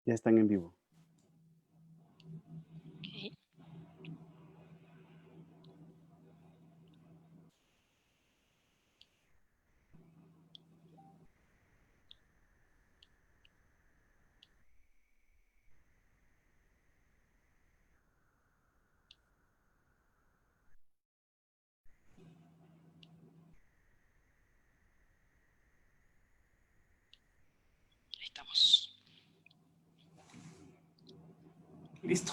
Ya están en vivo. Ok. Ahí estamos. Listo.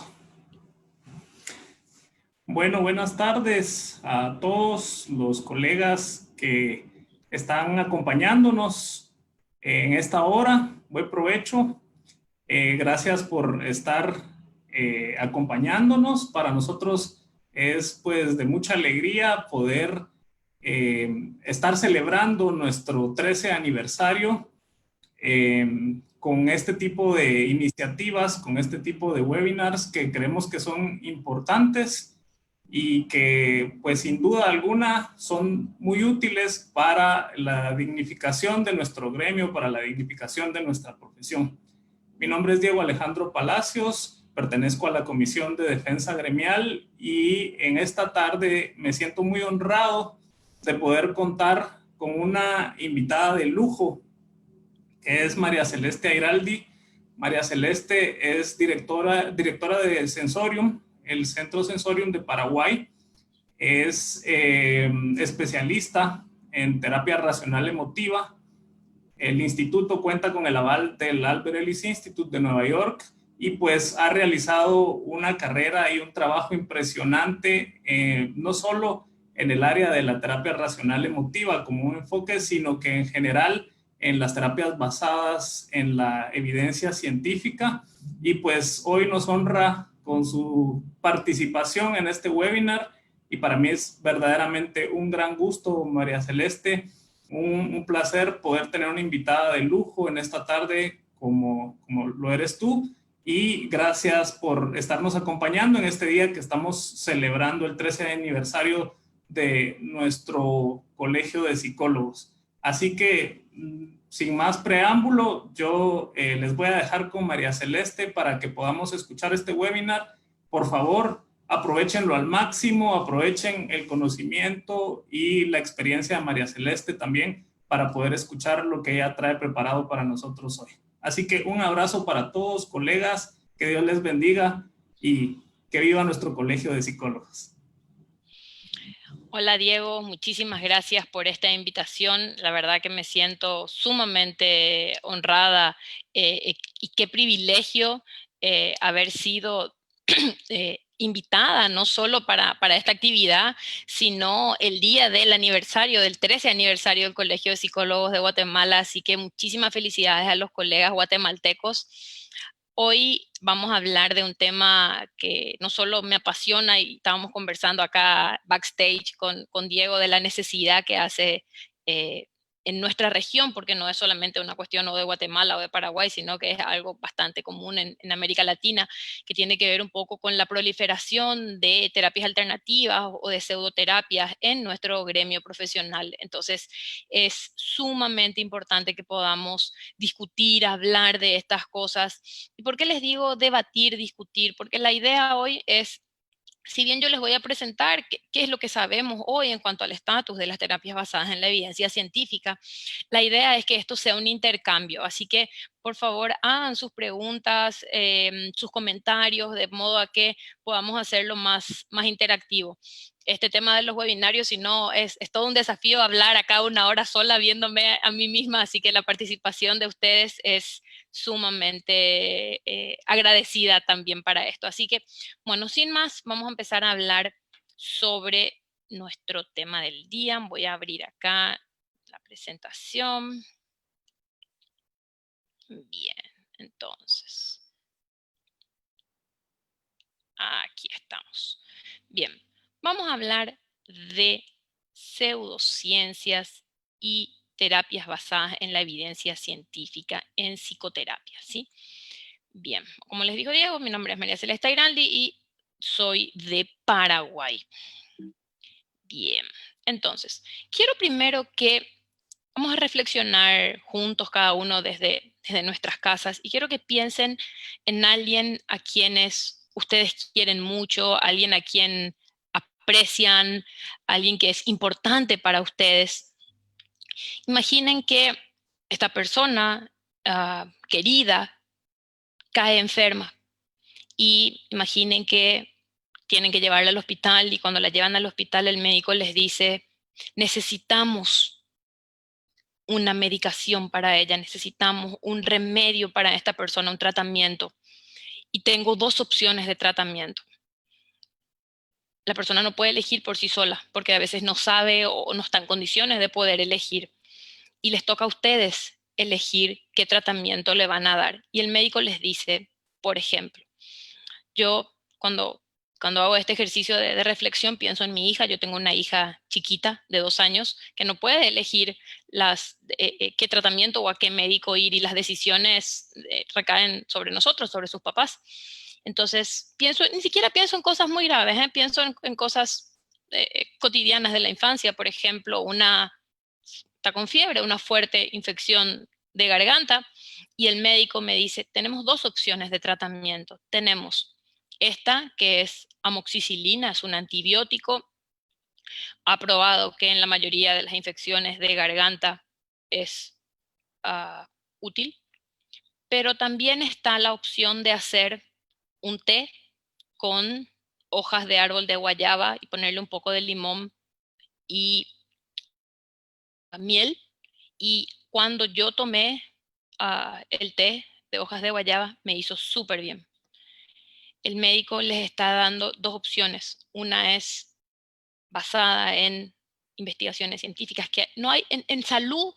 Bueno, buenas tardes a todos los colegas que están acompañándonos en esta hora. Buen provecho. Gracias por estar acompañándonos. Para nosotros es pues de mucha alegría poder estar celebrando nuestro 13 aniversario con este tipo de iniciativas, con este tipo de webinars que creemos que son importantes y que pues sin duda alguna son muy útiles para la dignificación de nuestro gremio, para la dignificación de nuestra profesión. Mi nombre es Diego Alejandro Palacios, pertenezco a la Comisión de Defensa Gremial y en esta tarde me siento muy honrado de poder contar con una invitada de lujo, que es María Celeste Airaldi. María Celeste es directora de Sensorium, el Centro Sensorium de Paraguay. Es especialista en terapia racional emotiva. El instituto cuenta con el aval del Albert Ellis Institute de Nueva York y pues ha realizado una carrera y un trabajo impresionante, no solo en el área de la terapia racional emotiva como un enfoque, sino que en general en las terapias basadas en la evidencia científica. Y pues hoy nos honra con su participación en este webinar y para mí es verdaderamente un gran gusto, María Celeste, un placer poder tener una invitada de lujo en esta tarde como lo eres tú, y gracias por estarnos acompañando en este día que estamos celebrando el 13 aniversario de nuestro Colegio de Psicólogos. Así que sin más preámbulo, yo les voy a dejar con María Celeste para que podamos escuchar este webinar. Por favor, aprovechenlo al máximo, aprovechen el conocimiento y la experiencia de María Celeste también para poder escuchar lo que ella trae preparado para nosotros hoy. Así que un abrazo para todos, colegas, que Dios les bendiga y que viva nuestro Colegio de Psicólogos. Hola Diego, muchísimas gracias por esta invitación. La verdad que me siento sumamente honrada y qué privilegio haber sido invitada no solo para esta actividad, sino el día del aniversario, del 13 aniversario del Colegio de Psicólogos de Guatemala. Así que muchísimas felicidades a los colegas guatemaltecos. Hoy vamos a hablar de un tema que no solo me apasiona, y estábamos conversando acá backstage con Diego de la necesidad que hace en nuestra región, porque no es solamente una cuestión o de Guatemala o de Paraguay, sino que es algo bastante común en América Latina, que tiene que ver un poco con la proliferación de terapias alternativas o de pseudoterapias en nuestro gremio profesional. Entonces, es sumamente importante que podamos discutir, hablar de estas cosas. ¿Y por qué les digo debatir, discutir? Porque la idea hoy es, si bien yo les voy a presentar qué es lo que sabemos hoy en cuanto al estatus de las terapias basadas en la evidencia científica, la idea es que esto sea un intercambio. Así que, por favor, hagan sus preguntas, sus comentarios, de modo a que podamos hacerlo más interactivo. Este tema de los webinarios, si no, es todo un desafío hablar acá una hora sola viéndome a mí misma, así que la participación de ustedes es sumamente agradecida también para esto. Así que, bueno, sin más, vamos a empezar a hablar sobre nuestro tema del día. Voy a abrir acá la presentación. Bien, entonces, aquí estamos. Bien, vamos a hablar de pseudociencias y terapias basadas en la evidencia científica en psicoterapia, ¿sí? Bien, como les dijo Diego, mi nombre es María Celeste Airaldi y soy de Paraguay. Bien, entonces, quiero primero que vamos a reflexionar juntos cada uno desde nuestras casas y quiero que piensen en alguien a quienes ustedes quieren mucho, alguien a quien aprecian, alguien que es importante para ustedes. Imaginen que esta persona querida cae enferma y imaginen que tienen que llevarla al hospital y cuando la llevan al hospital el médico les dice, necesitamos una medicación para ella, necesitamos un remedio para esta persona, un tratamiento. Y tengo dos opciones de tratamiento. La persona no puede elegir por sí sola, porque a veces no sabe o no está en condiciones de poder elegir. Y les toca a ustedes elegir qué tratamiento le van a dar. Y el médico les dice, por ejemplo, yo cuando hago este ejercicio de reflexión pienso en mi hija. Yo tengo una hija chiquita de 2 años que no puede elegir qué tratamiento o a qué médico ir y las decisiones recaen sobre nosotros, sobre sus papás. Entonces, ni siquiera pienso en cosas muy graves, pienso en cosas cotidianas de la infancia. Por ejemplo, está con fiebre, una fuerte infección de garganta y el médico me dice, tenemos dos opciones de tratamiento. Tenemos esta, que es amoxicilina, es un antibiótico, ha probado que en la mayoría de las infecciones de garganta es útil, pero también está la opción de hacer un té con hojas de árbol de guayaba y ponerle un poco de limón y miel. Y cuando yo tomé el té de hojas de guayaba, me hizo súper bien. El médico les está dando dos opciones. Una es basada en investigaciones científicas, que no hay en salud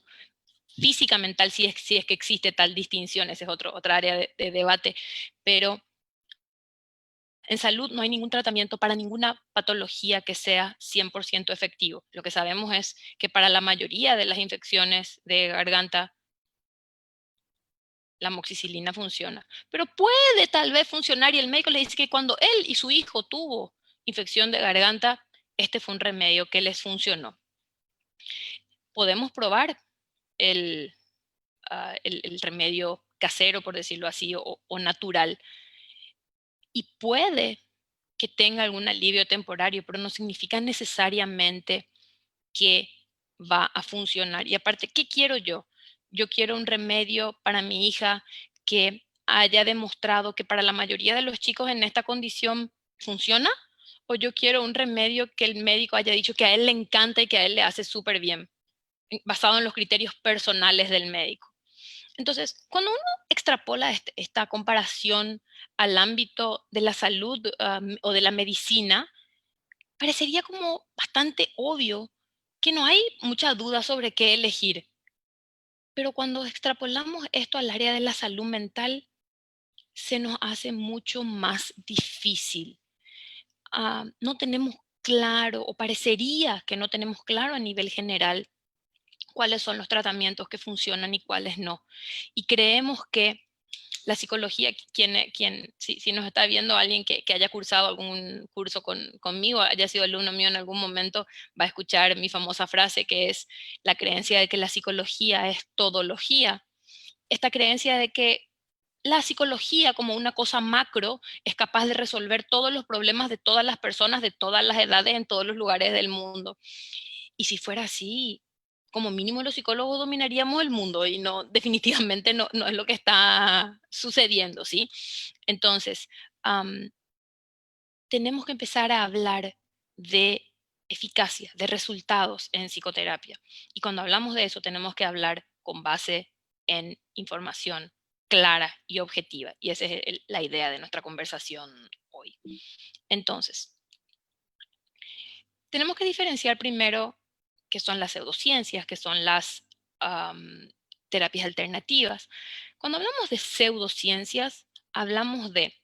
física mental, si es que existe tal distinción, esa es otra área de debate, pero en salud no hay ningún tratamiento para ninguna patología que sea 100% efectivo. Lo que sabemos es que para la mayoría de las infecciones de garganta, la amoxicilina funciona. Pero puede tal vez funcionar y el médico le dice que cuando él y su hijo tuvo infección de garganta, este fue un remedio que les funcionó. Podemos probar el, el remedio casero, por decirlo así, o natural. Y puede que tenga algún alivio temporario, pero no significa necesariamente que va a funcionar. Y aparte, ¿qué quiero yo? Yo quiero un remedio para mi hija que haya demostrado que para la mayoría de los chicos en esta condición funciona, o yo quiero un remedio que el médico haya dicho que a él le encanta y que a él le hace súper bien, basado en los criterios personales del médico. Entonces, cuando uno extrapola esta comparación al ámbito de la salud o de la medicina, parecería como bastante obvio que no hay mucha duda sobre qué elegir. Pero cuando extrapolamos esto al área de la salud mental, se nos hace mucho más difícil. No tenemos claro, o parecería que no tenemos claro a nivel general, cuáles son los tratamientos que funcionan y cuáles no. Y creemos que la psicología, si nos está viendo alguien que haya cursado algún curso conmigo, haya sido alumno mío en algún momento, va a escuchar mi famosa frase que es la creencia de que la psicología es todología. Esta creencia de que la psicología como una cosa macro es capaz de resolver todos los problemas de todas las personas, de todas las edades, en todos los lugares del mundo. Y si fuera así, como mínimo los psicólogos dominaríamos el mundo y no, definitivamente no es lo que está sucediendo, ¿sí? Entonces, tenemos que empezar a hablar de eficacia, de resultados en psicoterapia. Y cuando hablamos de eso, tenemos que hablar con base en información clara y objetiva. Y esa es la idea de nuestra conversación hoy. Entonces, tenemos que diferenciar primero qué son las pseudociencias, qué son las terapias alternativas. Cuando hablamos de pseudociencias, hablamos de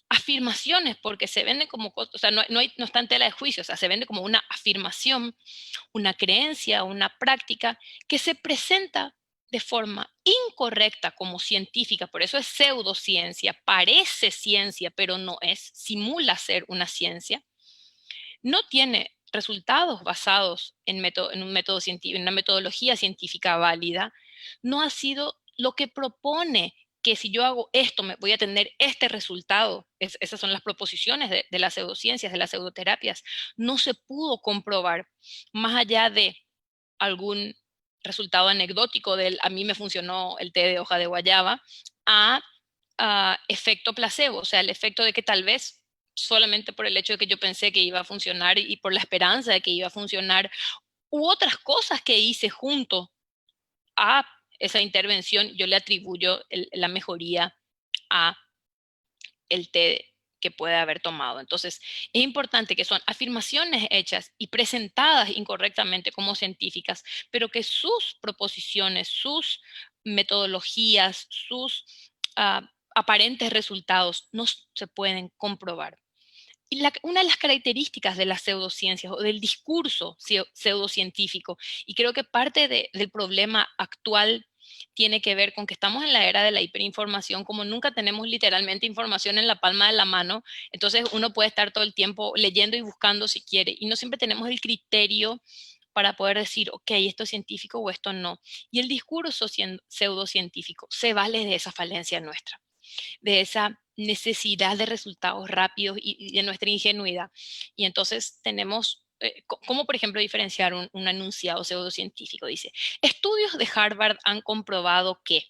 afirmaciones, porque se vende como, o sea, no está en tela de juicio, o sea, se vende como una afirmación, una creencia, una práctica que se presenta de forma incorrecta como científica, por eso es pseudociencia, parece ciencia, pero no es, simula ser una ciencia, no tiene resultados basados en un método científico, en una metodología científica válida, no ha sido lo que propone que si yo hago esto, me voy a tener este resultado. Esas son las proposiciones de las pseudociencias, de las pseudoterapias. No se pudo comprobar, más allá de algún resultado anecdótico del a mí me funcionó el té de hoja de guayaba, a efecto placebo, o sea, el efecto de que tal vez solamente por el hecho de que yo pensé que iba a funcionar y por la esperanza de que iba a funcionar, u otras cosas que hice junto a esa intervención, yo le atribuyo la mejoría a el té que puede haber tomado. Entonces, es importante que son afirmaciones hechas y presentadas incorrectamente como científicas, pero que sus proposiciones, sus metodologías, sus aparentes resultados no se pueden comprobar. Y una de las características de las pseudociencias o del discurso pseudocientífico, y creo que parte del problema actual tiene que ver con que estamos en la era de la hiperinformación, como nunca tenemos literalmente información en la palma de la mano, entonces uno puede estar todo el tiempo leyendo y buscando si quiere, y no siempre tenemos el criterio para poder decir, ok, esto es científico o esto no. Y el discurso pseudocientífico se vale de esa falencia nuestra, de esa necesidad de resultados rápidos y de nuestra ingenuidad. Y entonces tenemos, ¿cómo por ejemplo diferenciar un enunciado pseudocientífico? Dice, estudios de Harvard han comprobado que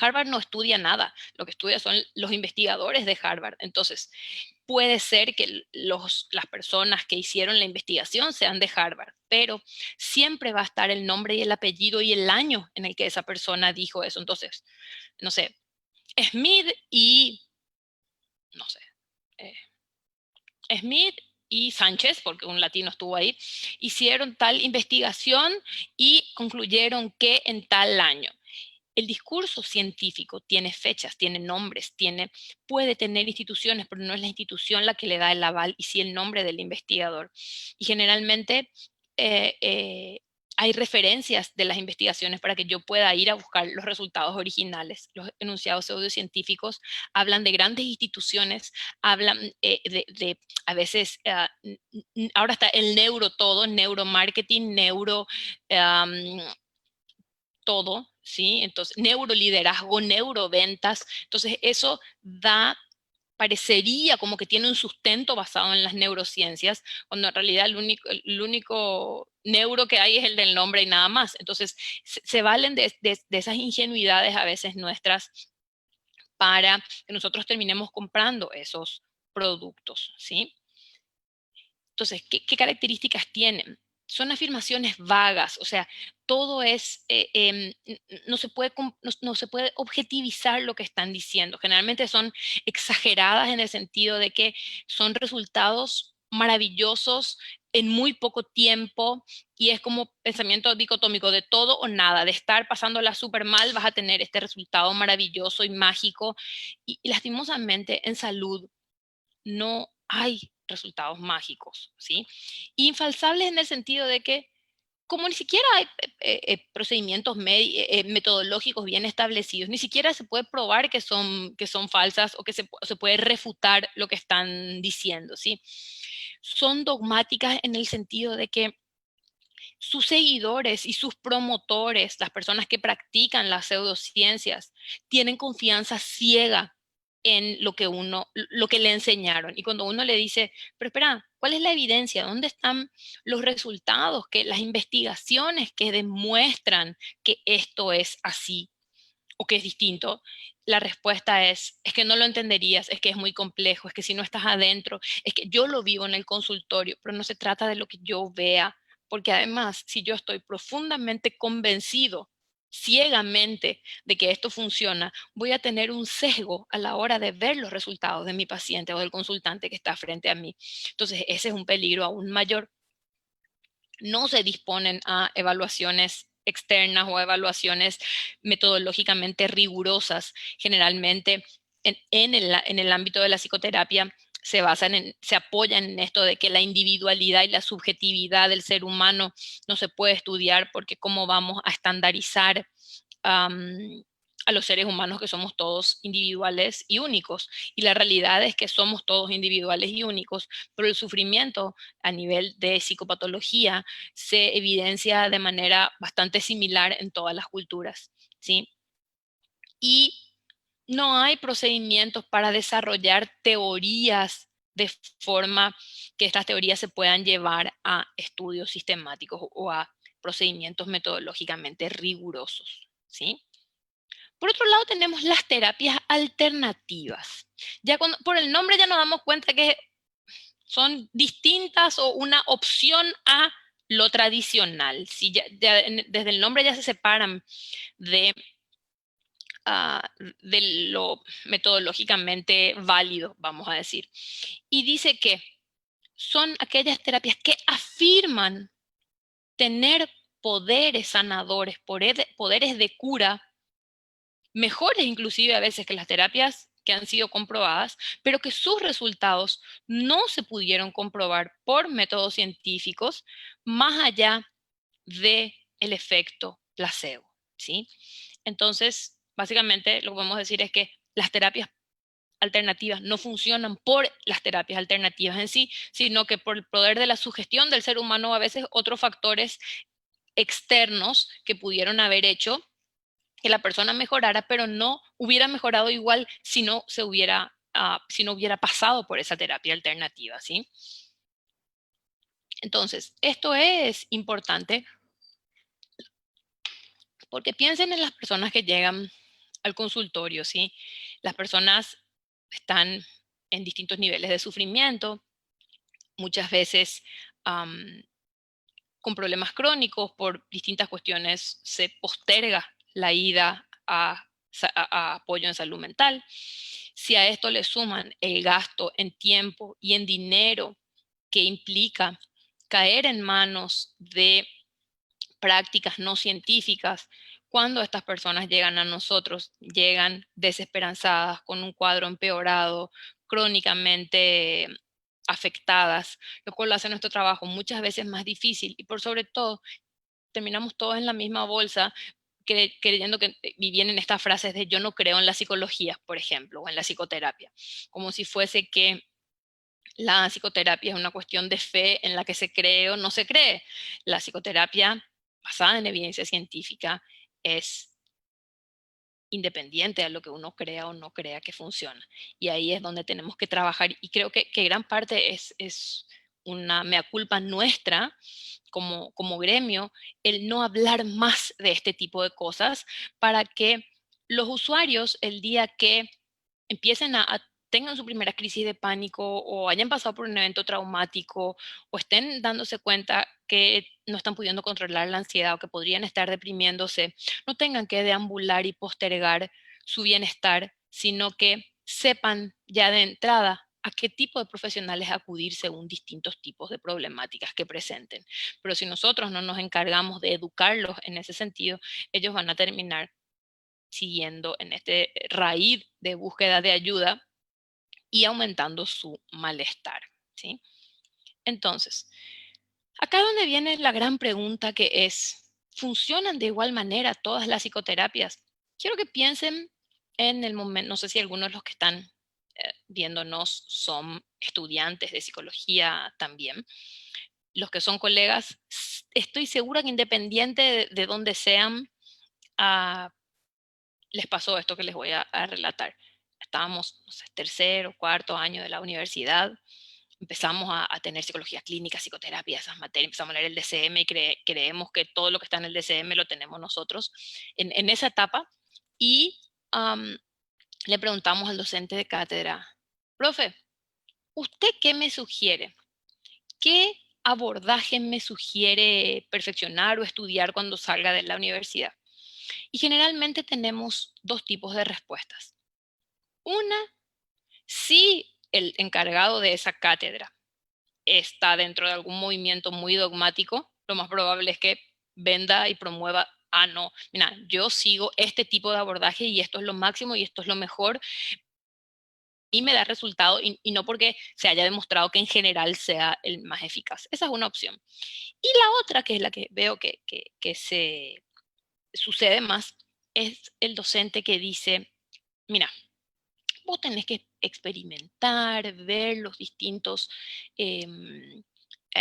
Harvard no estudia nada, lo que estudia son los investigadores de Harvard. Entonces, puede ser que las personas que hicieron la investigación sean de Harvard, pero siempre va a estar el nombre y el apellido y el año en el que esa persona dijo eso. Entonces, no sé, Smith y, no sé, eh, Smith y Sánchez, porque un latino estuvo ahí, hicieron tal investigación y concluyeron que en tal año. El discurso científico tiene fechas, tiene nombres, puede tener instituciones, pero no es la institución la que le da el aval, y sí el nombre del investigador. Y generalmente eh, eh, hay referencias de las investigaciones para que yo pueda ir a buscar los resultados originales. Los enunciados pseudocientíficos hablan de grandes instituciones, hablan a veces, ahora está el neuro todo, neuromarketing, todo, ¿sí? Entonces, neuroliderazgo, neuroventas. Entonces, eso parecería como que tiene un sustento basado en las neurociencias, cuando en realidad el único neuro que hay es el del nombre y nada más. Entonces, se valen de esas ingenuidades a veces nuestras para que nosotros terminemos comprando esos productos, ¿sí? Entonces, ¿qué características tienen? Son afirmaciones vagas, o sea, todo es, no se puede objetivizar lo que están diciendo. Generalmente son exageradas en el sentido de que son resultados maravillosos en muy poco tiempo, y es como pensamiento dicotómico de todo o nada, de estar pasándola súper mal, vas a tener este resultado maravilloso y mágico, y lastimosamente en salud no hay resultados mágicos, ¿sí? Infalsables en el sentido de que, como ni siquiera hay procedimientos metodológicos bien establecidos, ni siquiera se puede probar que son falsas, o que se puede refutar lo que están diciendo, ¿sí? Son dogmáticas en el sentido de que sus seguidores y sus promotores, las personas que practican las pseudociencias, tienen confianza ciega en lo que le enseñaron. Y cuando uno le dice, pero espera, ¿cuál es la evidencia? ¿Dónde están los resultados, las investigaciones que demuestran que esto es así o que es distinto? La respuesta es que no lo entenderías, es que es muy complejo, es que si no estás adentro, es que yo lo vivo en el consultorio, pero no se trata de lo que yo vea, porque además, si yo estoy profundamente convencido, ciegamente, de que esto funciona, voy a tener un sesgo a la hora de ver los resultados de mi paciente o del consultante que está frente a mí. Entonces, ese es un peligro aún mayor. No se disponen a evaluaciones externas o evaluaciones metodológicamente rigurosas. Generalmente en el ámbito de la psicoterapia se apoyan en esto de que la individualidad y la subjetividad del ser humano no se puede estudiar, porque cómo vamos a estandarizar um, a los seres humanos, que somos todos individuales y únicos. Y la realidad es que somos todos individuales y únicos, pero el sufrimiento a nivel de psicopatología se evidencia de manera bastante similar en todas las culturas, ¿sí? Y no hay procedimientos para desarrollar teorías de forma que estas teorías se puedan llevar a estudios sistemáticos o a procedimientos metodológicamente rigurosos, ¿sí? Por otro lado, tenemos las terapias alternativas. Ya por el nombre ya nos damos cuenta que son distintas o una opción a lo tradicional. Si desde el nombre ya se separan de, de lo metodológicamente válido, vamos a decir. Y dice que son aquellas terapias que afirman tener poderes sanadores, poderes de cura, mejores inclusive a veces que las terapias que han sido comprobadas, pero que sus resultados no se pudieron comprobar por métodos científicos más allá del efecto placebo, ¿sí? Entonces, básicamente lo que podemos decir es que las terapias alternativas no funcionan por las terapias alternativas en sí, sino que por el poder de la sugestión del ser humano, a veces otros factores externos que pudieron haber hecho que la persona mejorara, pero no hubiera mejorado igual si no si no hubiera pasado por esa terapia alternativa, ¿sí? Entonces, esto es importante porque piensen en las personas que llegan al consultorio, ¿sí? Las personas están en distintos niveles de sufrimiento, muchas veces con problemas crónicos por distintas cuestiones se posterga la ida a apoyo en salud mental. Si a esto le suman el gasto en tiempo y en dinero que implica caer en manos de prácticas no científicas, cuando estas personas llegan a nosotros, llegan desesperanzadas, con un cuadro empeorado, crónicamente afectadas, lo cual hace nuestro trabajo muchas veces más difícil y por sobre todo terminamos todos en la misma bolsa creyendo que vienen estas frases de yo no creo en la psicología, por ejemplo, o en la psicoterapia, como si fuese que la psicoterapia es una cuestión de fe en la que se cree o no se cree. La psicoterapia basada en evidencia científica es independiente de lo que uno crea o no crea que funciona. Y ahí es donde tenemos que trabajar. Y creo que gran parte es una mea culpa nuestra como gremio, el no hablar más de este tipo de cosas para que los usuarios el día que empiecen tengan su primera crisis de pánico o hayan pasado por un evento traumático o estén dándose cuenta que no están pudiendo controlar la ansiedad o que podrían estar deprimiéndose, no tengan que deambular y postergar su bienestar, sino que sepan ya de entrada a qué tipo de profesionales acudir según distintos tipos de problemáticas que presenten. Pero si nosotros no nos encargamos de educarlos en ese sentido, ellos van a terminar siguiendo en este raíz de búsqueda de ayuda y aumentando su malestar, ¿sí? Entonces, acá es donde viene la gran pregunta que es, ¿funcionan de igual manera todas las psicoterapias? Quiero que piensen en el momento, no sé si algunos de los que están viéndonos son estudiantes de psicología también. Los que son colegas, estoy segura que independiente de dónde sean, uh, les pasó esto que les voy a relatar. Estábamos, no sé, tercer o cuarto año de la universidad, empezamos a tener psicología clínica, psicoterapia, esas materias, empezamos a leer el DCM y creemos que todo lo que está en el DCM lo tenemos nosotros en esa etapa. Y le preguntamos al docente de cátedra, profe, ¿usted qué me sugiere? ¿Qué abordaje me sugiere perfeccionar o estudiar cuando salga de la universidad? Y generalmente tenemos dos tipos de respuestas. Una, si el encargado de esa cátedra está dentro de algún movimiento muy dogmático, lo más probable es que venda y promueva, no, mira, yo sigo este tipo de abordaje y esto es lo máximo y esto es lo mejor y me da resultado y no porque se haya demostrado que en general sea el más eficaz. Esa es una opción. Y la otra, que es la que veo que se sucede más, es el docente que dice, mira, vos tenés que experimentar, ver los distintos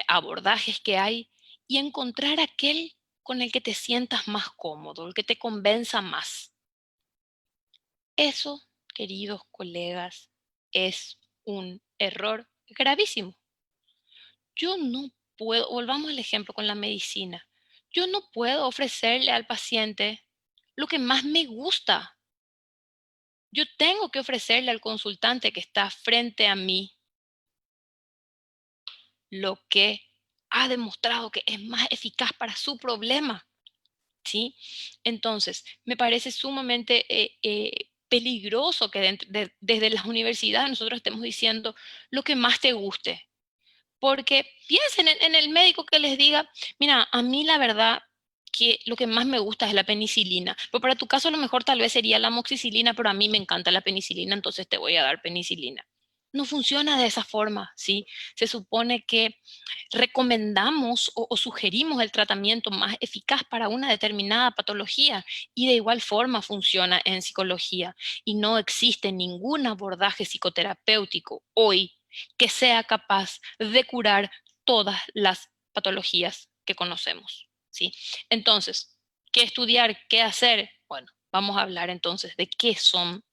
abordajes que hay y encontrar aquel con el que te sientas más cómodo, el que te convenza más. Eso, queridos colegas, es un error gravísimo. Yo no puedo, volvamos al ejemplo con la medicina, yo no puedo ofrecerle al paciente lo que más me gusta. Yo tengo que ofrecerle al consultante que está frente a mí lo que ha demostrado que es más eficaz para su problema, ¿sí? Entonces, me parece sumamente peligroso que desde las universidades nosotros estemos diciendo lo que más te guste. Porque piensen en el médico que les diga, mira, a mí la verdad que lo que más me gusta es la penicilina. Pero para tu caso a lo mejor tal vez sería la amoxicilina, pero a mí me encanta la penicilina, entonces te voy a dar penicilina. No funciona de esa forma, ¿sí? Se supone que recomendamos o sugerimos el tratamiento más eficaz para una determinada patología y de igual forma funciona en psicología y no existe ningún abordaje psicoterapéutico hoy que sea capaz de curar todas las patologías que conocemos, ¿sí? Entonces, ¿qué estudiar? ¿Qué hacer? Bueno, vamos a hablar entonces de qué son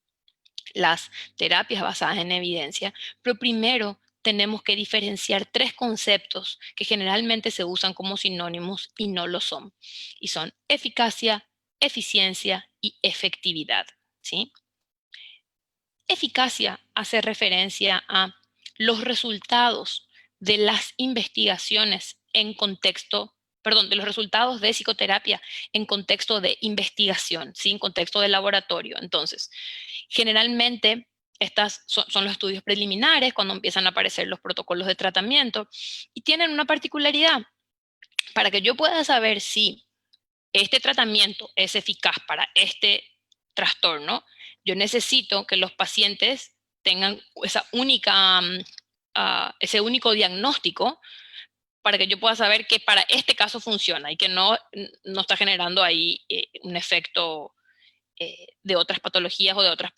las terapias basadas en evidencia, pero primero tenemos que diferenciar tres conceptos que generalmente se usan como sinónimos y no lo son, y son eficacia, eficiencia y efectividad, ¿sí? Eficacia hace referencia a los resultados de las investigaciones en contexto, perdón, de los resultados de psicoterapia en contexto de investigación, ¿sí? En contexto de laboratorio. Entonces, generalmente estas son los estudios preliminares cuando empiezan a aparecer los protocolos de tratamiento y tienen una particularidad. Para que yo pueda saber si este tratamiento es eficaz para este trastorno, yo necesito que los pacientes tengan esa única, ese único diagnóstico para que yo pueda saber que para este caso funciona y que no está generando ahí un efecto de otras patologías o de otras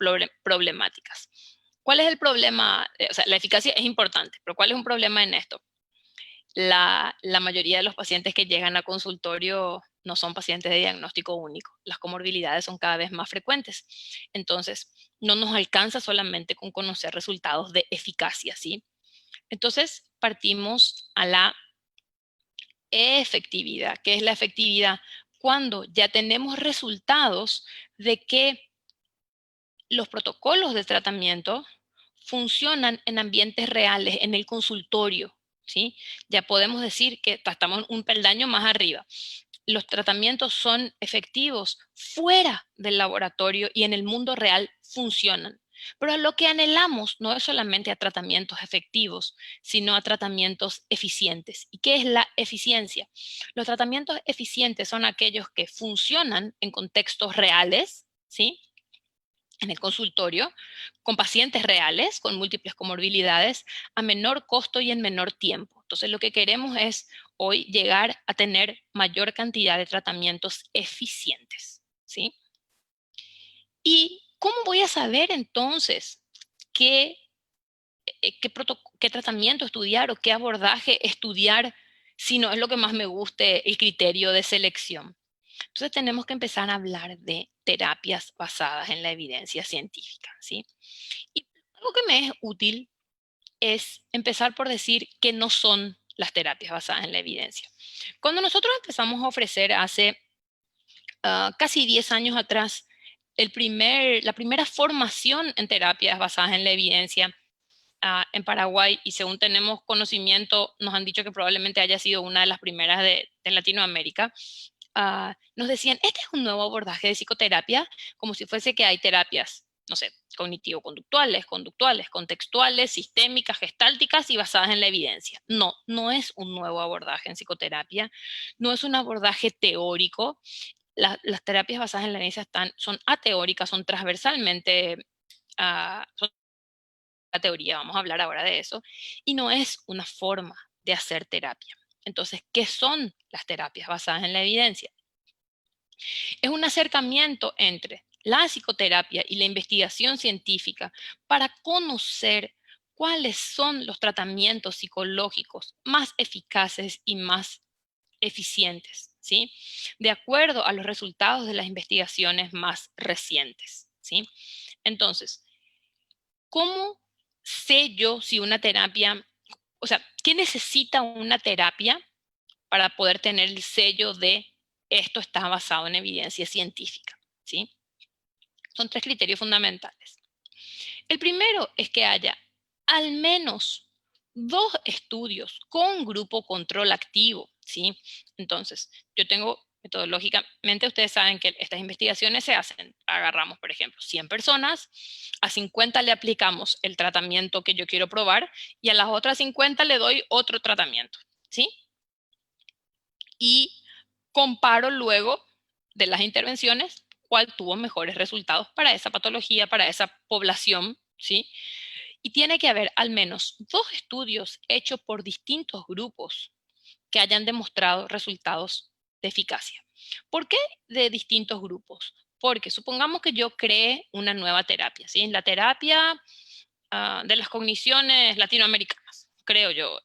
problemáticas. ¿Cuál es el problema? O sea, la eficacia es importante, pero ¿cuál es un problema en esto? La mayoría de los pacientes que llegan a consultorio no son pacientes de diagnóstico único. Las comorbilidades son cada vez más frecuentes. Entonces, no nos alcanza solamente con conocer resultados de eficacia, ¿sí? Entonces, partimos a la efectividad. ¿Qué es la efectividad? Cuando ya tenemos resultados de que los protocolos de tratamiento funcionan en ambientes reales, en el consultorio, ¿sí? Ya podemos decir que estamos un peldaño más arriba. Los tratamientos son efectivos fuera del laboratorio y en el mundo real funcionan. Pero lo que anhelamos no es solamente a tratamientos efectivos, sino a tratamientos eficientes. ¿Y qué es la eficiencia? Los tratamientos eficientes son aquellos que funcionan en contextos reales, ¿sí? En el consultorio, con pacientes reales, con múltiples comorbilidades, a menor costo y en menor tiempo. Entonces, lo que queremos es hoy llegar a tener mayor cantidad de tratamientos eficientes, ¿sí? ¿Y cómo voy a saber entonces qué, qué tratamiento estudiar o qué abordaje estudiar si no es lo que más me guste el criterio de selección? Entonces tenemos que empezar a hablar de terapias basadas en la evidencia científica, ¿sí? Y algo que me es útil es empezar por decir que no son las terapias basadas en la evidencia. Cuando nosotros empezamos a ofrecer hace casi 10 años atrás la primera formación en terapias basadas en la evidencia en Paraguay, y según tenemos conocimiento, nos han dicho que probablemente haya sido una de las primeras de Latinoamérica, nos decían, este es un nuevo abordaje de psicoterapia, como si fuese que hay terapias, no sé, cognitivo-conductuales, conductuales, contextuales, sistémicas, gestálticas y basadas en la evidencia. No, no es un nuevo abordaje en psicoterapia, no es un abordaje teórico. Las terapias basadas en la evidencia son ateóricas, son transversalmente, son la teoría, vamos a hablar ahora de eso, y no es una forma de hacer terapia. Entonces, ¿qué son las terapias basadas en la evidencia? Es un acercamiento entre la psicoterapia y la investigación científica para conocer cuáles son los tratamientos psicológicos más eficaces y más eficientes, ¿sí? De acuerdo a los resultados de las investigaciones más recientes, ¿sí? Entonces, ¿cómo sé yo si una terapia, o sea, qué necesita una terapia para poder tener el sello de esto está basado en evidencia científica, ¿sí? Son 3 criterios fundamentales. El primero es que haya al menos 2 estudios con grupo control activo, ¿sí? Entonces, yo tengo metodológicamente, ustedes saben que estas investigaciones se hacen, agarramos, por ejemplo, 100 personas, a 50 le aplicamos el tratamiento que yo quiero probar y a las otras 50 le doy otro tratamiento, ¿sí? Y comparo luego de las intervenciones cuál tuvo mejores resultados para esa patología, para esa población, ¿sí? Y tiene que haber al menos 2 estudios hechos por distintos grupos que hayan demostrado resultados de eficacia. ¿Por qué de distintos grupos? Porque supongamos que yo cree una nueva terapia, ¿sí? La terapia de las cogniciones latinoamericanas, creo yo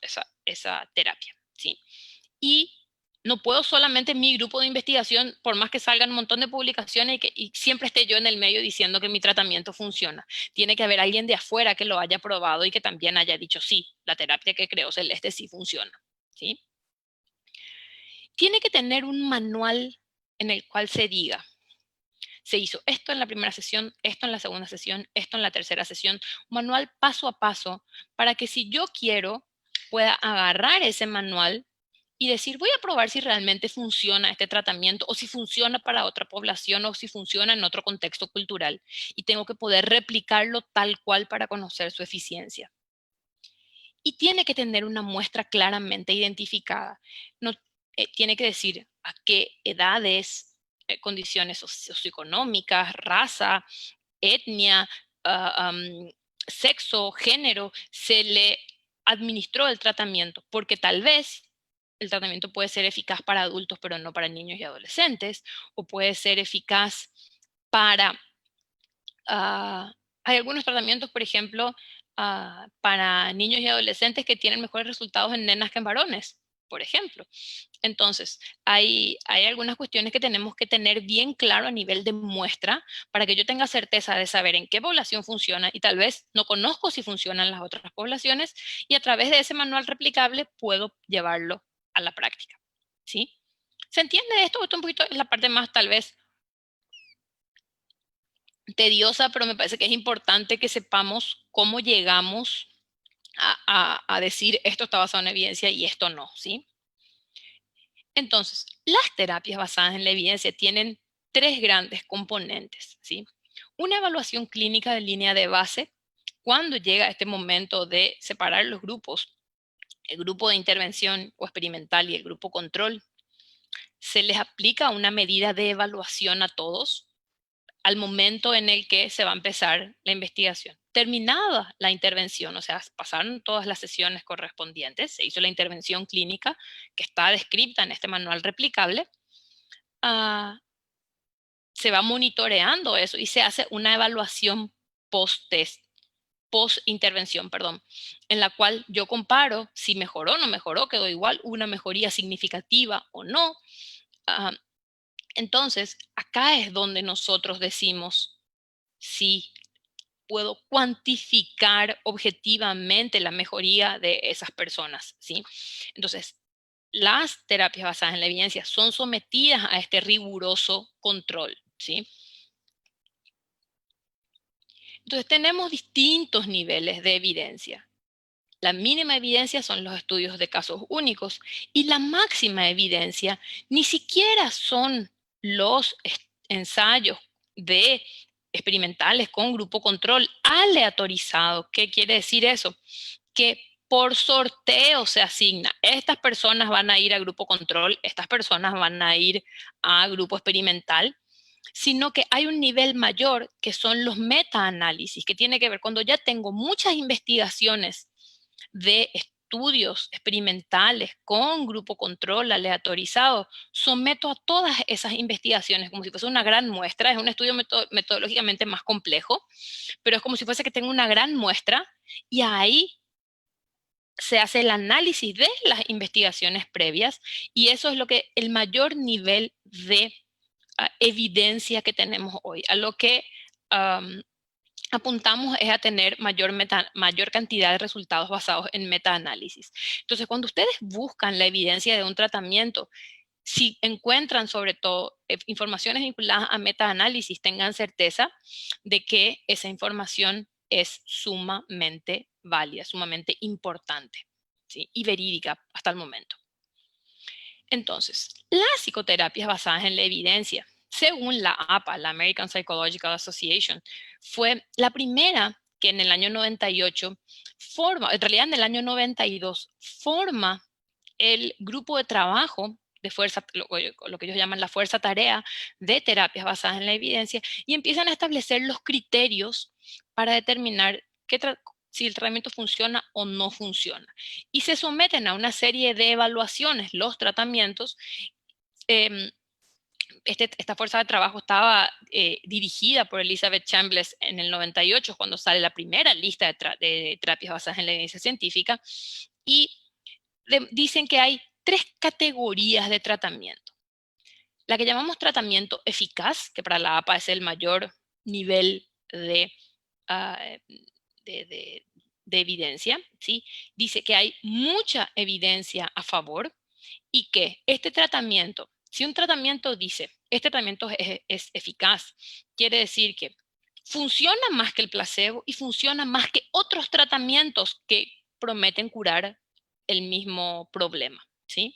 esa terapia, ¿sí? Y no puedo solamente mi grupo de investigación, por más que salgan un montón de publicaciones y siempre esté yo en el medio diciendo que mi tratamiento funciona. Tiene que haber alguien de afuera que lo haya probado y que también haya dicho, sí, la terapia que creó Celeste sí funciona, ¿sí? Tiene que tener un manual en el cual se diga, se hizo esto en la primera sesión, esto en la segunda sesión, esto en la tercera sesión, un manual paso a paso para que si yo quiero pueda agarrar ese manual y decir, voy a probar si realmente funciona este tratamiento o si funciona para otra población o si funciona en otro contexto cultural. Y tengo que poder replicarlo tal cual para conocer su eficiencia. Y tiene que tener una muestra claramente identificada. No, tiene que decir a qué edades, condiciones socioeconómicas, raza, etnia, sexo, género, se le administró el tratamiento, porque tal vez el tratamiento puede ser eficaz para adultos, pero no para niños y adolescentes, o puede ser eficaz para... hay algunos tratamientos, por ejemplo, para niños y adolescentes que tienen mejores resultados en nenas que en varones, por ejemplo. Entonces, hay algunas cuestiones que tenemos que tener bien claro a nivel de muestra para que yo tenga certeza de saber en qué población funciona y tal vez no conozco si funcionan las otras poblaciones y a través de ese manual replicable puedo llevarlo a la práctica. ¿Sí? ¿Se entiende esto? Esto un poquito es la parte más tal vez tediosa, pero me parece que es importante que sepamos cómo llegamos a decir esto está basado en evidencia y esto no, ¿sí? Entonces, las terapias basadas en la evidencia tienen 3 grandes componentes, ¿sí? Una evaluación clínica de línea de base, cuando llega este momento de separar los grupos, el grupo de intervención o experimental y el grupo control, se les aplica una medida de evaluación a todos al momento en el que se va a empezar la investigación. Terminada la intervención, o sea, pasaron todas las sesiones correspondientes, se hizo la intervención clínica que está descrita en este manual replicable, se va monitoreando eso y se hace una evaluación post-test, post-intervención, perdón, en la cual yo comparo si mejoró o no mejoró, quedó igual, una mejoría significativa o no. Entonces, acá es donde nosotros decimos si puedo cuantificar objetivamente la mejoría de esas personas, ¿sí? Entonces, las terapias basadas en la evidencia son sometidas a este riguroso control, ¿sí? Entonces, tenemos distintos niveles de evidencia. La mínima evidencia son los estudios de casos únicos y la máxima evidencia ni siquiera son los ensayos de experimentales con grupo control aleatorizado. ¿Qué quiere decir eso? Que por sorteo se asigna. Estas personas van a ir a grupo control, estas personas van a ir a grupo experimental, sino que hay un nivel mayor que son los metaanálisis, que tiene que ver cuando ya tengo muchas investigaciones de estudios experimentales con grupo control aleatorizado, someto a todas esas investigaciones como si fuese una gran muestra. Es un estudio metodológicamente más complejo, pero es como si fuese que tengo una gran muestra y ahí se hace el análisis de las investigaciones previas y eso es lo que el mayor nivel de evidencia que tenemos hoy. A lo que apuntamos es a tener mayor cantidad de resultados basados en metaanálisis. Entonces, cuando ustedes buscan la evidencia de un tratamiento, si encuentran sobre todo informaciones vinculadas a metaanálisis, tengan certeza de que esa información es sumamente válida, sumamente importante, ¿sí? Y verídica hasta el momento. Entonces, las psicoterapias basadas en la evidencia, según la APA, la American Psychological Association, fue la primera que en el año 98 forma, en realidad en el año 92, forma el grupo de trabajo de fuerza, lo que ellos llaman la fuerza tarea de terapias basadas en la evidencia, y empiezan a establecer los criterios para determinar si el tratamiento funciona o no funciona. Y se someten a una serie de evaluaciones los tratamientos. Esta fuerza de trabajo estaba dirigida por Elizabeth Chambliss en el 98, cuando sale la primera lista de terapias basadas en la evidencia científica, y dicen que hay 3 categorías de tratamiento. La que llamamos tratamiento eficaz, que para la APA es el mayor nivel de, de evidencia, ¿sí? Dice que hay mucha evidencia a favor y que este tratamiento, si un tratamiento dice, este tratamiento es eficaz, quiere decir que funciona más que el placebo y funciona más que otros tratamientos que prometen curar el mismo problema, ¿sí?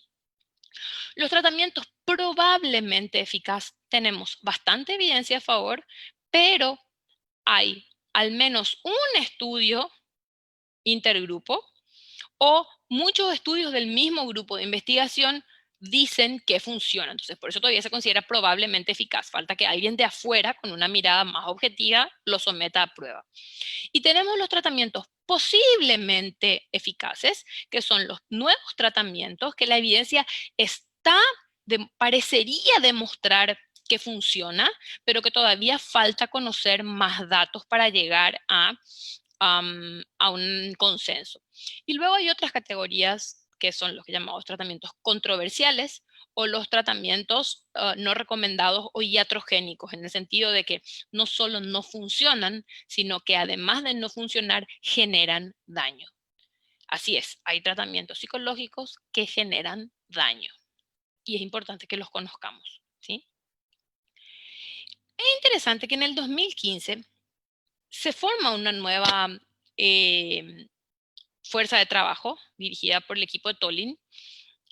Los tratamientos probablemente eficaz, tenemos bastante evidencia a favor, pero hay al menos un estudio intergrupo o muchos estudios del mismo grupo de investigación dicen que funciona. Entonces, por eso todavía se considera probablemente eficaz. Falta que alguien de afuera, con una mirada más objetiva, lo someta a prueba. Y tenemos los tratamientos posiblemente eficaces, que son los nuevos tratamientos que la evidencia parecería demostrar que funciona, pero que todavía falta conocer más datos para llegar a un consenso. Y luego hay otras categorías que son los que llamamos tratamientos controversiales o los tratamientos no recomendados o iatrogénicos, en el sentido de que no solo no funcionan, sino que además de no funcionar, generan daño. Así es, hay tratamientos psicológicos que generan daño y es importante que los conozcamos, ¿sí? Es interesante que en el 2015 se forma una nueva fuerza de trabajo dirigida por el equipo de Tolin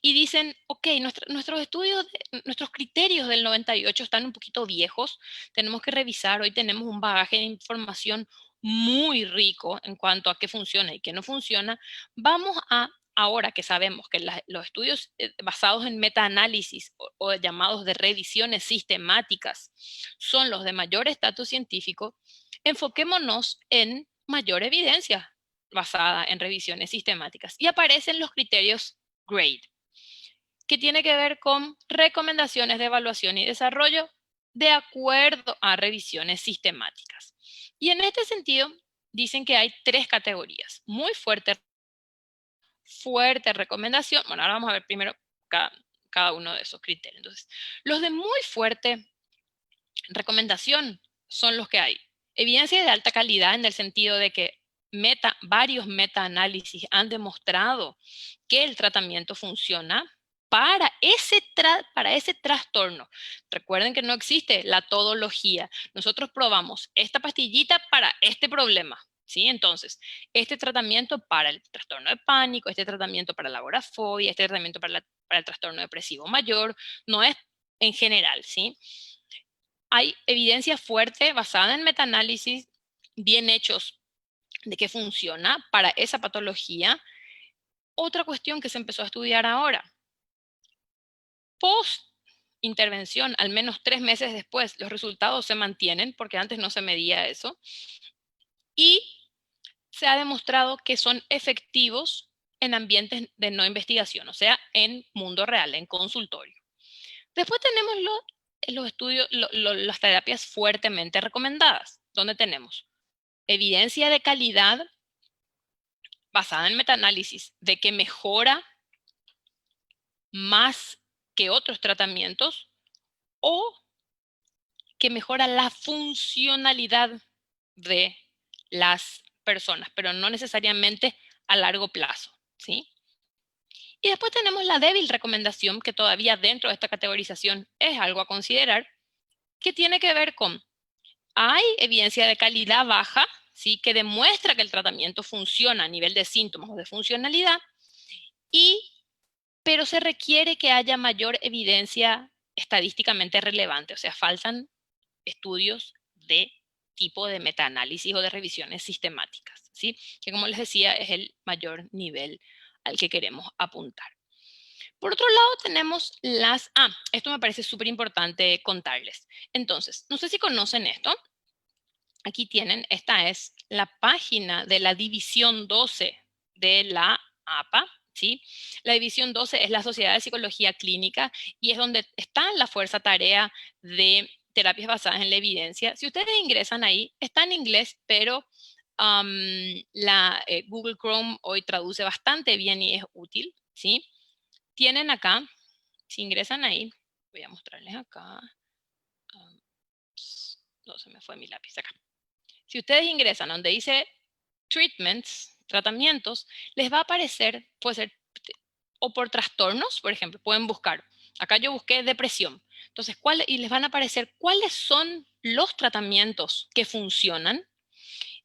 y dicen, ok, nuestros estudios, nuestros criterios del 98 están un poquito viejos, tenemos que revisar, hoy tenemos un bagaje de información muy rico en cuanto a qué funciona y qué no funciona, vamos a, ahora que sabemos que los estudios basados en metaanálisis o llamados de revisiones sistemáticas son los de mayor estatus científico, enfoquémonos en mayor evidencia basada en revisiones sistemáticas. Y aparecen los criterios GRADE, que tiene que ver con recomendaciones de evaluación y desarrollo de acuerdo a revisiones sistemáticas. Y en este sentido, dicen que hay 3 categorías. Muy fuerte recomendación. Bueno, ahora vamos a ver primero cada uno de esos criterios. Entonces, los de muy fuerte recomendación son los que hay. Evidencia de alta calidad en el sentido de que varios metaanálisis han demostrado que el tratamiento funciona para ese trastorno. Recuerden que no existe la todología. Nosotros probamos esta pastillita para este problema, ¿sí? Entonces, este tratamiento para el trastorno de pánico, este tratamiento para la agorafobia, este tratamiento para el trastorno depresivo mayor, no es en general, ¿sí? Hay evidencia fuerte basada en metaanálisis bien hechos de que funciona para esa patología. Otra cuestión que se empezó a estudiar ahora, post intervención, al menos 3 meses después, los resultados se mantienen, porque antes no se medía eso, y se ha demostrado que son efectivos en ambientes de no investigación, o sea, en mundo real, en consultorio. Después tenemos los estudios, las terapias fuertemente recomendadas, donde tenemos evidencia de calidad basada en metaanálisis de que mejora más que otros tratamientos o que mejora la funcionalidad de las personas, pero no necesariamente a largo plazo, ¿sí? Y después tenemos la débil recomendación, que todavía dentro de esta categorización es algo a considerar, que tiene que ver con, hay evidencia de calidad baja, ¿sí? Que demuestra que el tratamiento funciona a nivel de síntomas o de funcionalidad, pero se requiere que haya mayor evidencia estadísticamente relevante, o sea, faltan estudios de tipo de metaanálisis o de revisiones sistemáticas, ¿sí? Que como les decía es el mayor nivel al que queremos apuntar. Por otro lado tenemos esto me parece súper importante contarles. Entonces, no sé si conocen esto. Aquí tienen, esta es la página de la división 12 de la APA, ¿sí? La división 12 es la Sociedad de Psicología Clínica y es donde está la fuerza tarea de terapias basadas en la evidencia. Si ustedes ingresan ahí, está en inglés, pero Google Chrome hoy traduce bastante bien y es útil, ¿sí? Tienen acá, si ingresan ahí, voy a mostrarles acá. No, se me fue mi lápiz acá. Si ustedes ingresan donde dice treatments, tratamientos, les va a aparecer, puede ser, o por trastornos, por ejemplo, pueden buscar. Acá yo busqué depresión. Entonces, y les van a aparecer cuáles son los tratamientos que funcionan,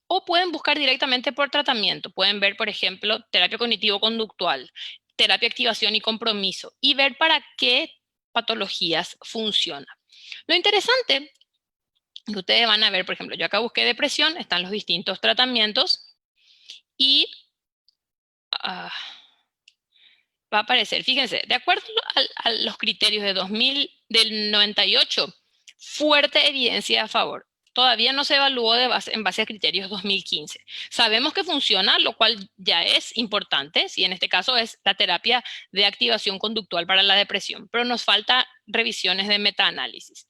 o pueden buscar directamente por tratamiento. Pueden ver, por ejemplo, terapia cognitivo-conductual, terapia activación y compromiso, y ver para qué patologías funciona. Lo interesante que ustedes van a ver, por ejemplo, yo acá busqué depresión, están los distintos tratamientos y va a aparecer, fíjense, de acuerdo a los criterios de del 98, fuerte evidencia a favor. Todavía no se evaluó en base a criterios 2015. Sabemos que funciona, lo cual ya es importante, si en este caso es la terapia de activación conductual para la depresión, pero nos falta revisiones de metaanálisis,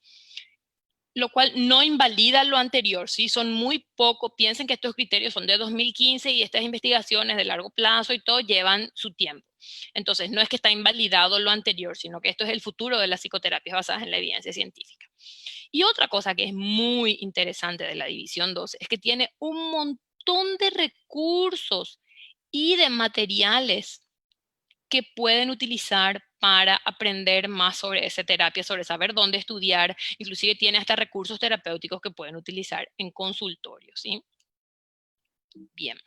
lo cual no invalida lo anterior, ¿sí? Son muy poco, piensen que estos criterios son de 2015 y estas investigaciones de largo plazo y todo llevan su tiempo. Entonces, no es que está invalidado lo anterior, sino que esto es el futuro de las psicoterapias basadas en la evidencia científica. Y otra cosa que es muy interesante de la División 12 es que tiene un montón de recursos y de materiales que pueden utilizar para aprender más sobre esa terapia, sobre saber dónde estudiar. Inclusive tiene hasta recursos terapéuticos que pueden utilizar en consultorio, ¿sí? Bien.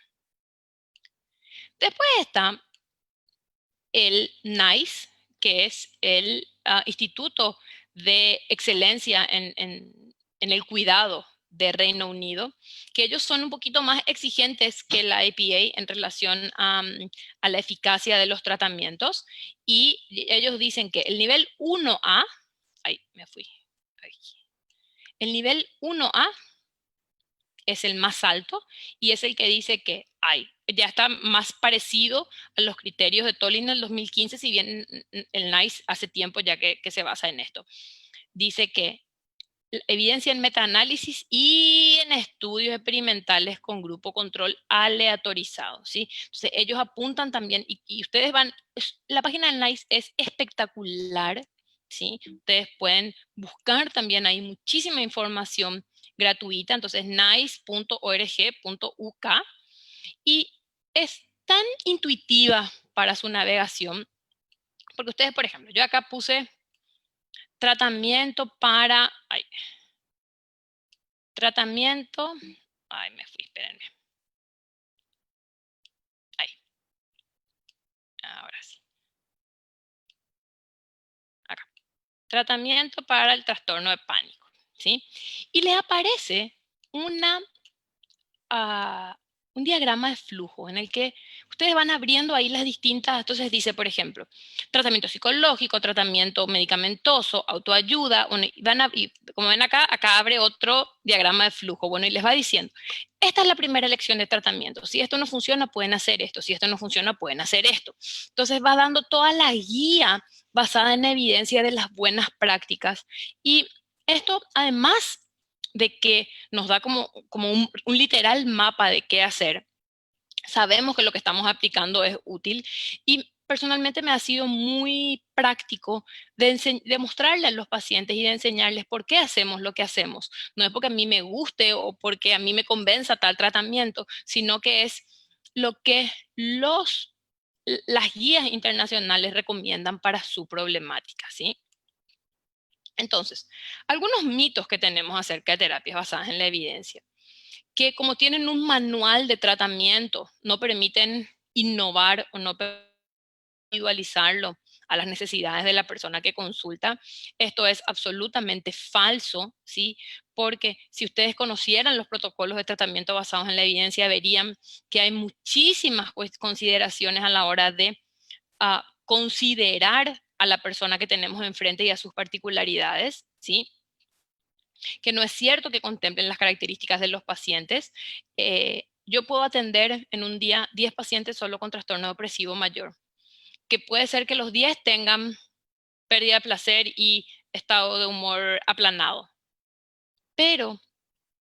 Después está el NICE, que es el Instituto de Excelencia en el Cuidado de Reino Unido, que ellos son un poquito más exigentes que la APA en relación a la eficacia de los tratamientos, y ellos dicen que el nivel 1A, el nivel 1A es el más alto y es el que dice que ya está más parecido a los criterios de Tolling del 2015, si bien el NICE hace tiempo ya que se basa en esto. Dice que evidencia en metaanálisis y en estudios experimentales con grupo control aleatorizado, ¿sí? Entonces ellos apuntan también, y ustedes la página del NICE es espectacular, ¿sí? Ustedes pueden buscar también, hay muchísima información gratuita, entonces nice.org.uk, y es tan intuitiva para su navegación, porque ustedes, por ejemplo, yo acá puse tratamiento para, me fui, espérenme. Ahora sí. Acá. Tratamiento para el trastorno de pánico, ¿sí? Y les aparece un diagrama de flujo en el que ustedes van abriendo ahí las distintas, entonces dice, por ejemplo, tratamiento psicológico, tratamiento medicamentoso, autoayuda, bueno, y como ven acá abre otro diagrama de flujo, bueno, y les va diciendo, esta es la primera elección de tratamiento. Si esto no funciona, pueden hacer esto. Si esto no funciona, pueden hacer esto. Entonces va dando toda la guía basada en evidencia de las buenas prácticas. Y esto, además de que nos da como un literal mapa de qué hacer, sabemos que lo que estamos aplicando es útil y personalmente me ha sido muy práctico de mostrarle a los pacientes y de enseñarles por qué hacemos lo que hacemos. No es porque a mí me guste o porque a mí me convenza tal tratamiento, sino que es lo que las guías internacionales recomiendan para su problemática, ¿sí? Entonces, algunos mitos que tenemos acerca de terapias basadas en la evidencia que como tienen un manual de tratamiento, no permiten innovar o no individualizarlo a las necesidades de la persona que consulta. Esto es absolutamente falso, ¿sí? Porque si ustedes conocieran los protocolos de tratamiento basados en la evidencia, verían que hay muchísimas consideraciones a la hora de considerar a la persona que tenemos enfrente y a sus particularidades, ¿sí? Que no es cierto que contemplen las características de los pacientes. Yo puedo atender en un día 10 pacientes solo con trastorno depresivo mayor, que puede ser que los 10 tengan pérdida de placer y estado de humor aplanado, pero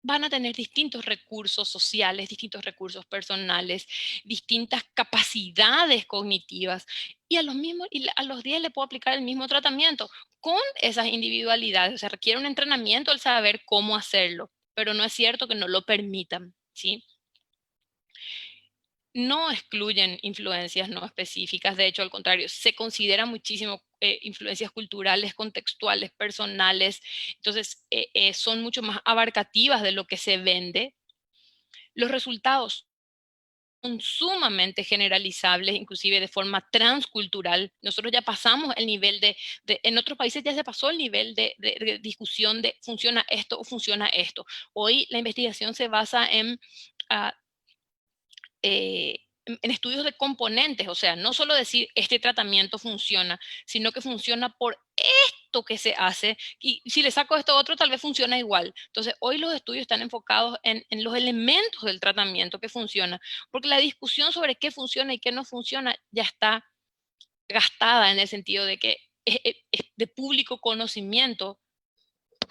van a tener distintos recursos sociales, distintos recursos personales, distintas capacidades cognitivas y a los 10 le puedo aplicar el mismo tratamiento con esas individualidades. O sea, requiere un entrenamiento el saber cómo hacerlo, pero no es cierto que no lo permitan, ¿sí? No excluyen influencias no específicas, de hecho, al contrario, se considera muchísimo influencias culturales, contextuales, personales, entonces son mucho más abarcativas de lo que se vende. Los resultados son sumamente generalizables, inclusive de forma transcultural. Nosotros ya pasamos el nivel en otros países ya se pasó el nivel de discusión de funciona esto o funciona esto. Hoy la investigación se basa uh, en estudios de componentes, o sea, no solo decir este tratamiento funciona, sino que funciona por esto que se hace, y si le saco esto otro, tal vez funciona igual. Entonces, hoy los estudios están enfocados en los elementos del tratamiento que funciona, porque la discusión sobre qué funciona y qué no funciona ya está gastada en el sentido de que es de público conocimiento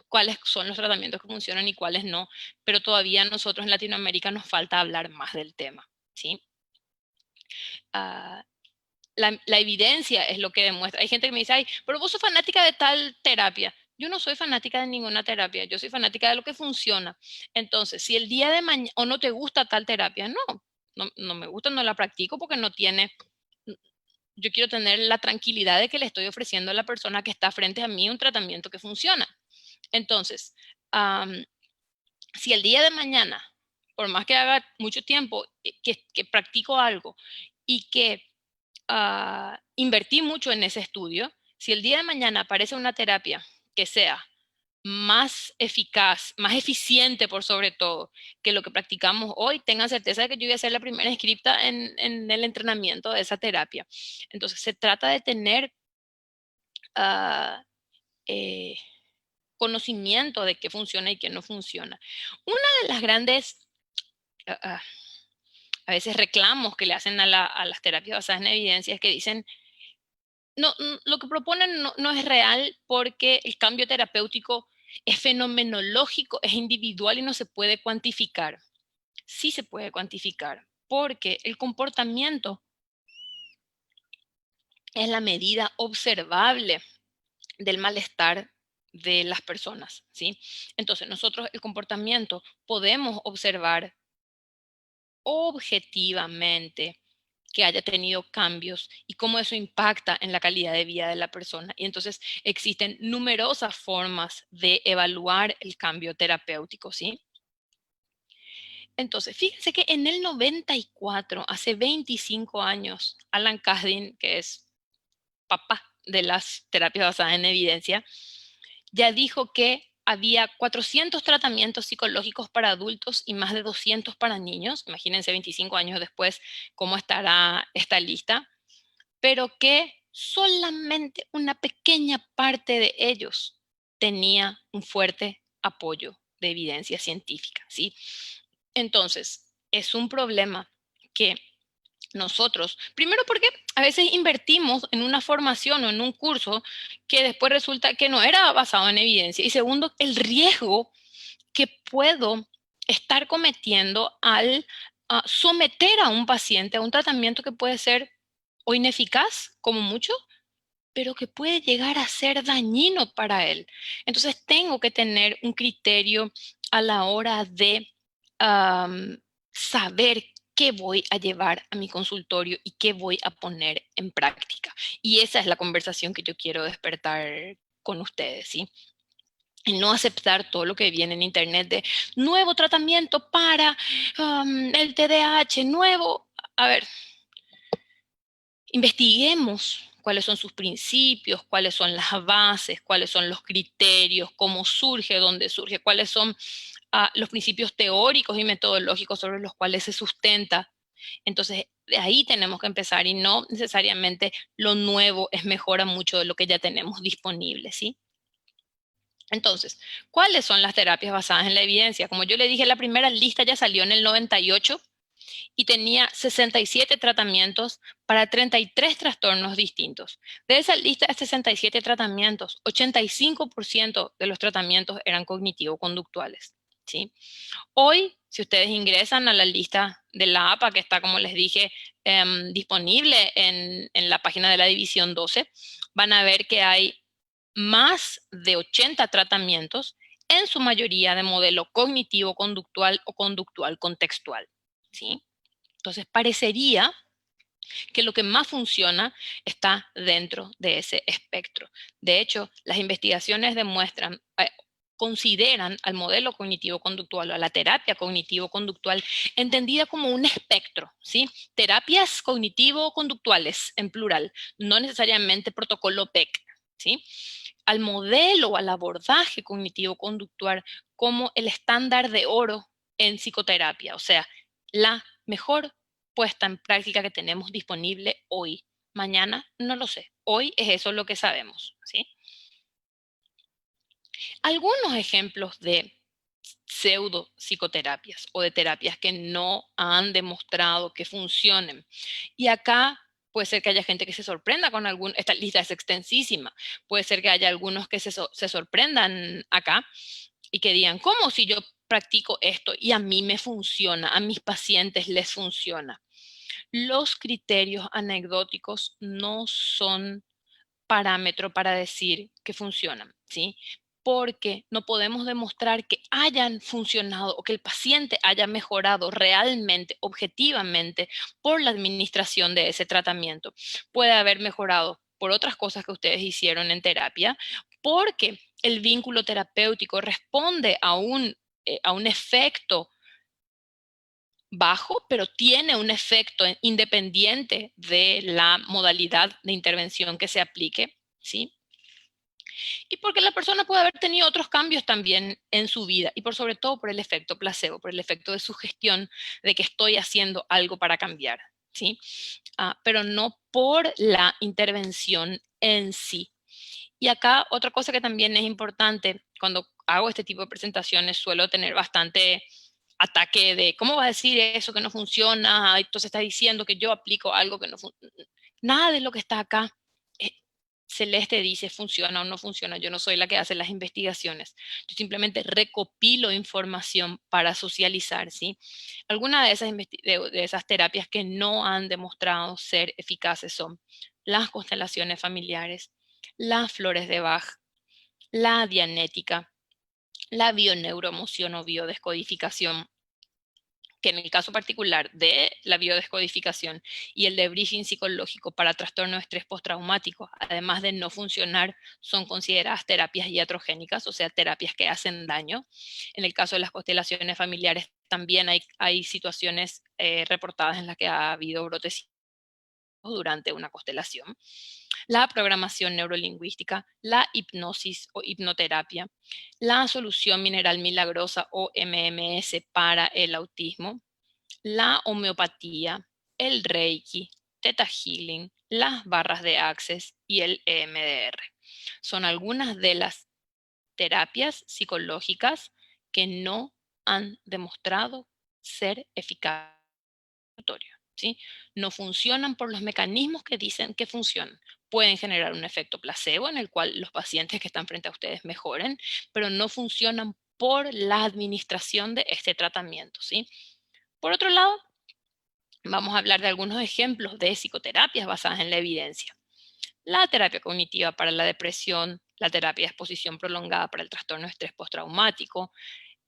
cuáles son los tratamientos que funcionan y cuáles no, pero todavía a nosotros en Latinoamérica nos falta hablar más del tema, ¿sí? Uh, la evidencia es lo que demuestra. Hay gente que me dice, ay, pero vos sos fanática de tal terapia. Yo no soy fanática de ninguna terapia, yo soy fanática de lo que funciona. Entonces, si el día de mañana o no te gusta tal terapia, no me gusta, no la practico porque no tiene, yo quiero tener la tranquilidad de que le estoy ofreciendo a la persona que está frente a mí un tratamiento que funciona. Entonces, si el día de mañana, por más que haga mucho tiempo que practico algo y que invertí mucho en ese estudio, si el día de mañana aparece una terapia que sea más eficaz, más eficiente por sobre todo que lo que practicamos hoy, tengan certeza de que yo voy a ser la primera inscripta en el entrenamiento de esa terapia. Entonces, se trata de tener uh, eh, conocimiento de qué funciona y qué no funciona. Una de las grandes, a veces reclamos que le hacen a las terapias basadas en evidencia es que dicen, no, lo que proponen no es real porque el cambio terapéutico es fenomenológico, es individual y no se puede cuantificar. Sí se puede cuantificar porque el comportamiento es la medida observable del malestar de las personas, ¿sí? Entonces, nosotros el comportamiento podemos observar objetivamente que haya tenido cambios y cómo eso impacta en la calidad de vida de la persona. Y entonces existen numerosas formas de evaluar el cambio terapéutico, ¿sí? Entonces, fíjense que en el 94, hace 25 años, Alan Kazdin, que es papá de las terapias basadas en evidencia, ya dijo que había 400 tratamientos psicológicos para adultos y más de 200 para niños. Imagínense 25 años después cómo estará esta lista, pero que solamente una pequeña parte de ellos tenía un fuerte apoyo de evidencia científica, ¿sí? Entonces, es un problema que nosotros, primero porque a veces invertimos en una formación o en un curso que después resulta que no era basado en evidencia. Y segundo, el riesgo que puedo estar cometiendo al someter a un paciente a un tratamiento que puede ser o ineficaz, como mucho, pero que puede llegar a ser dañino para él. Entonces tengo que tener un criterio a la hora de saber qué voy a llevar a mi consultorio y qué voy a poner en práctica. Y esa es la conversación que yo quiero despertar con ustedes, ¿sí? Y no aceptar todo lo que viene en internet de nuevo tratamiento para el TDAH, nuevo. A ver, investiguemos cuáles son sus principios, cuáles son las bases, cuáles son los criterios, cómo surge, dónde surge, cuáles son los principios teóricos y metodológicos sobre los cuales se sustenta. Entonces, de ahí tenemos que empezar y no necesariamente lo nuevo es mejor a mucho de lo que ya tenemos disponible, ¿sí? Entonces, ¿cuáles son las terapias basadas en la evidencia? Como yo le dije, la primera lista ya salió en el 98 y tenía 67 tratamientos para 33 trastornos distintos. De esa lista de 67 tratamientos, 85% de los tratamientos eran cognitivo-conductuales, ¿sí? Hoy, si ustedes ingresan a la lista de la APA, que está, como les dije, disponible en la página de la División 12, van a ver que hay más de 80 tratamientos, en su mayoría de modelo cognitivo-conductual o conductual-contextual, ¿sí? Entonces, parecería que lo que más funciona está dentro de ese espectro. De hecho, las investigaciones demuestran, consideran al modelo cognitivo-conductual o a la terapia cognitivo-conductual entendida como un espectro, ¿sí? Terapias cognitivo-conductuales en plural, no necesariamente protocolo PEC, ¿sí? Al modelo o al abordaje cognitivo-conductual como el estándar de oro en psicoterapia, o sea, la mejor puesta en práctica que tenemos disponible hoy. Mañana no lo sé. Hoy es eso lo que sabemos, ¿sí? Algunos ejemplos de pseudo psicoterapias o de terapias que no han demostrado que funcionen. Y acá puede ser que haya gente que se sorprenda con algún, esta lista es extensísima, puede ser que haya algunos que se sorprendan acá y que digan, ¿cómo si yo practico esto y a mí me funciona, a mis pacientes les funciona? Los criterios anecdóticos no son parámetro para decir que funcionan, ¿sí? Porque no podemos demostrar que hayan funcionado o que el paciente haya mejorado realmente, objetivamente, por la administración de ese tratamiento. Puede haber mejorado por otras cosas que ustedes hicieron en terapia, porque el vínculo terapéutico responde a un efecto bajo, pero tiene un efecto independiente de la modalidad de intervención que se aplique, ¿sí? Y porque la persona puede haber tenido otros cambios también en su vida y por sobre todo por el efecto placebo, por el efecto de sugestión de que estoy haciendo algo para cambiar, ¿sí? Pero no por la intervención en sí. Y acá otra cosa que también es importante, cuando hago este tipo de presentaciones suelo tener bastante ataque de, ¿cómo va a decir eso que no funciona? Entonces está diciendo que yo aplico algo que no funciona. Nada de lo que está acá. eh, Celeste dice funciona o no funciona. Yo no soy la que hace las investigaciones. Yo simplemente recopilo información para socializar, ¿sí? Algunas de esas terapias que no han demostrado ser eficaces son las constelaciones familiares, las flores de Bach, la dianética, la bioneuroemoción o biodescodificación, que en el caso particular de la biodescodificación y el debriefing psicológico para trastorno de estrés postraumático, además de no funcionar, son consideradas terapias iatrogénicas, o sea, terapias que hacen daño. En el caso de las constelaciones familiares, también hay situaciones reportadas en las que ha habido brotes durante una constelación. La programación neurolingüística, la hipnosis o hipnoterapia, la solución mineral milagrosa o MMS para el autismo, la homeopatía, el Reiki, Theta Healing, las barras de Access y el EMDR. Son algunas de las terapias psicológicas que no han demostrado ser eficaz, ¿sí? No funcionan por los mecanismos que dicen que funcionan. Pueden generar un efecto placebo en el cual los pacientes que están frente a ustedes mejoren, pero no funcionan por la administración de este tratamiento, ¿sí? Por otro lado, vamos a hablar de algunos ejemplos de psicoterapias basadas en la evidencia. La terapia cognitiva para la depresión, la terapia de exposición prolongada para el trastorno de estrés postraumático,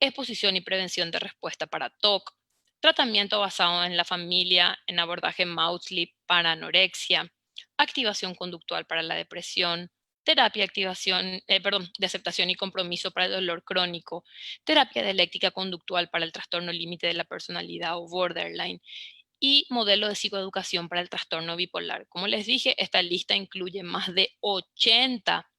exposición y prevención de respuesta para TOC, tratamiento basado en la familia, en abordaje Maudsley para anorexia, activación conductual para la depresión, terapia de aceptación y compromiso para el dolor crónico, terapia dialéctica conductual para el trastorno límite de la personalidad o borderline, y modelo de psicoeducación para el trastorno bipolar. Como les dije, esta lista incluye más de 80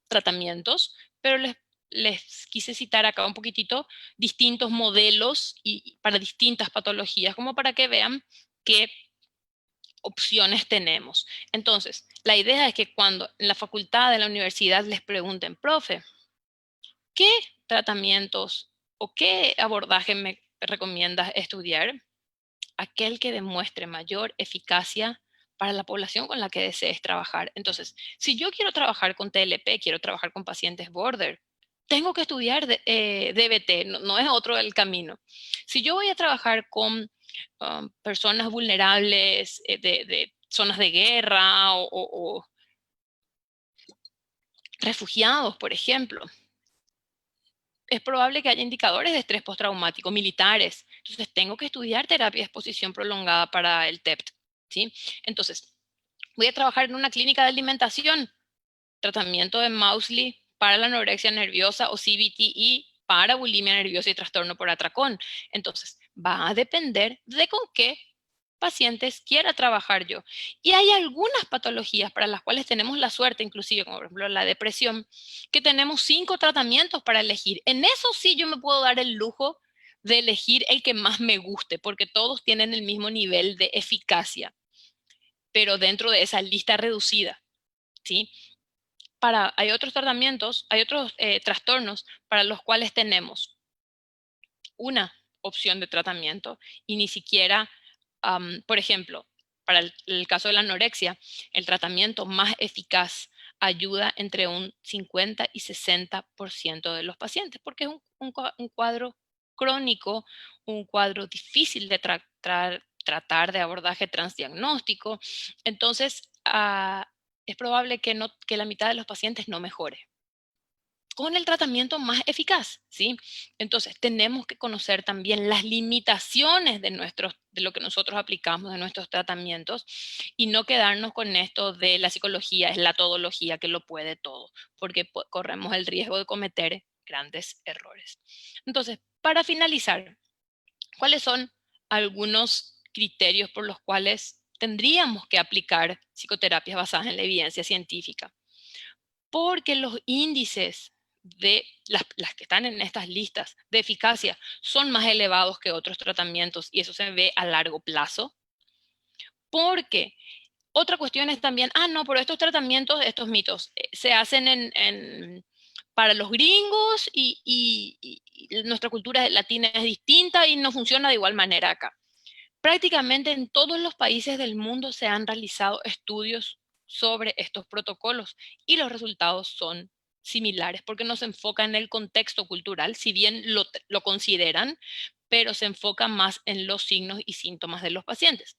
tratamientos, pero les quise citar acá un poquitito distintos modelos y para distintas patologías, como para que vean qué opciones tenemos. Entonces, la idea es que cuando en la facultad de la universidad les pregunten, profe, ¿qué tratamientos o qué abordaje me recomiendas estudiar? Aquel que demuestre mayor eficacia para la población con la que desees trabajar. Entonces, si yo quiero trabajar con TLP, quiero trabajar con pacientes border, tengo que estudiar DBT, no es otro el camino. Si yo voy a trabajar con personas vulnerables de zonas de guerra o refugiados, por ejemplo, es probable que haya indicadores de estrés postraumático militares. Entonces, tengo que estudiar terapia de exposición prolongada para el TEPT, ¿sí? Entonces, voy a trabajar en una clínica de alimentación, tratamiento de Maudsley para la anorexia nerviosa o CBT para bulimia nerviosa y trastorno por atracón. Entonces, va a depender de con qué pacientes quiera trabajar yo. Y hay algunas patologías para las cuales tenemos la suerte, inclusive, como por ejemplo la depresión, que tenemos 5 tratamientos para elegir. En eso sí yo me puedo dar el lujo de elegir el que más me guste, porque todos tienen el mismo nivel de eficacia, pero dentro de esa lista reducida, ¿sí? Hay otros tratamientos, hay otros trastornos para los cuales tenemos una opción de tratamiento y ni siquiera, por ejemplo, para el caso de la anorexia, el tratamiento más eficaz ayuda entre un 50 y 60% de los pacientes, porque es un cuadro crónico, un cuadro difícil de tratar de abordaje transdiagnóstico. Entonces, es probable que la mitad de los pacientes no mejore con el tratamiento más eficaz, ¿sí? Entonces, tenemos que conocer también las limitaciones de lo que nosotros aplicamos, de nuestros tratamientos, y no quedarnos con esto de la psicología, es la todología que lo puede todo, porque corremos el riesgo de cometer grandes errores. Entonces, para finalizar, ¿cuáles son algunos criterios por los cuales tendríamos que aplicar psicoterapias basadas en la evidencia científica? Porque los índices de las que están en estas listas de eficacia son más elevados que otros tratamientos y eso se ve a largo plazo. Porque otra cuestión es también, no, pero estos tratamientos, estos mitos, se hacen para los gringos y nuestra cultura latina es distinta y no funciona de igual manera acá. Prácticamente en todos los países del mundo se han realizado estudios sobre estos protocolos y los resultados son similares porque no se enfoca en el contexto cultural, si bien lo consideran, pero se enfoca más en los signos y síntomas de los pacientes.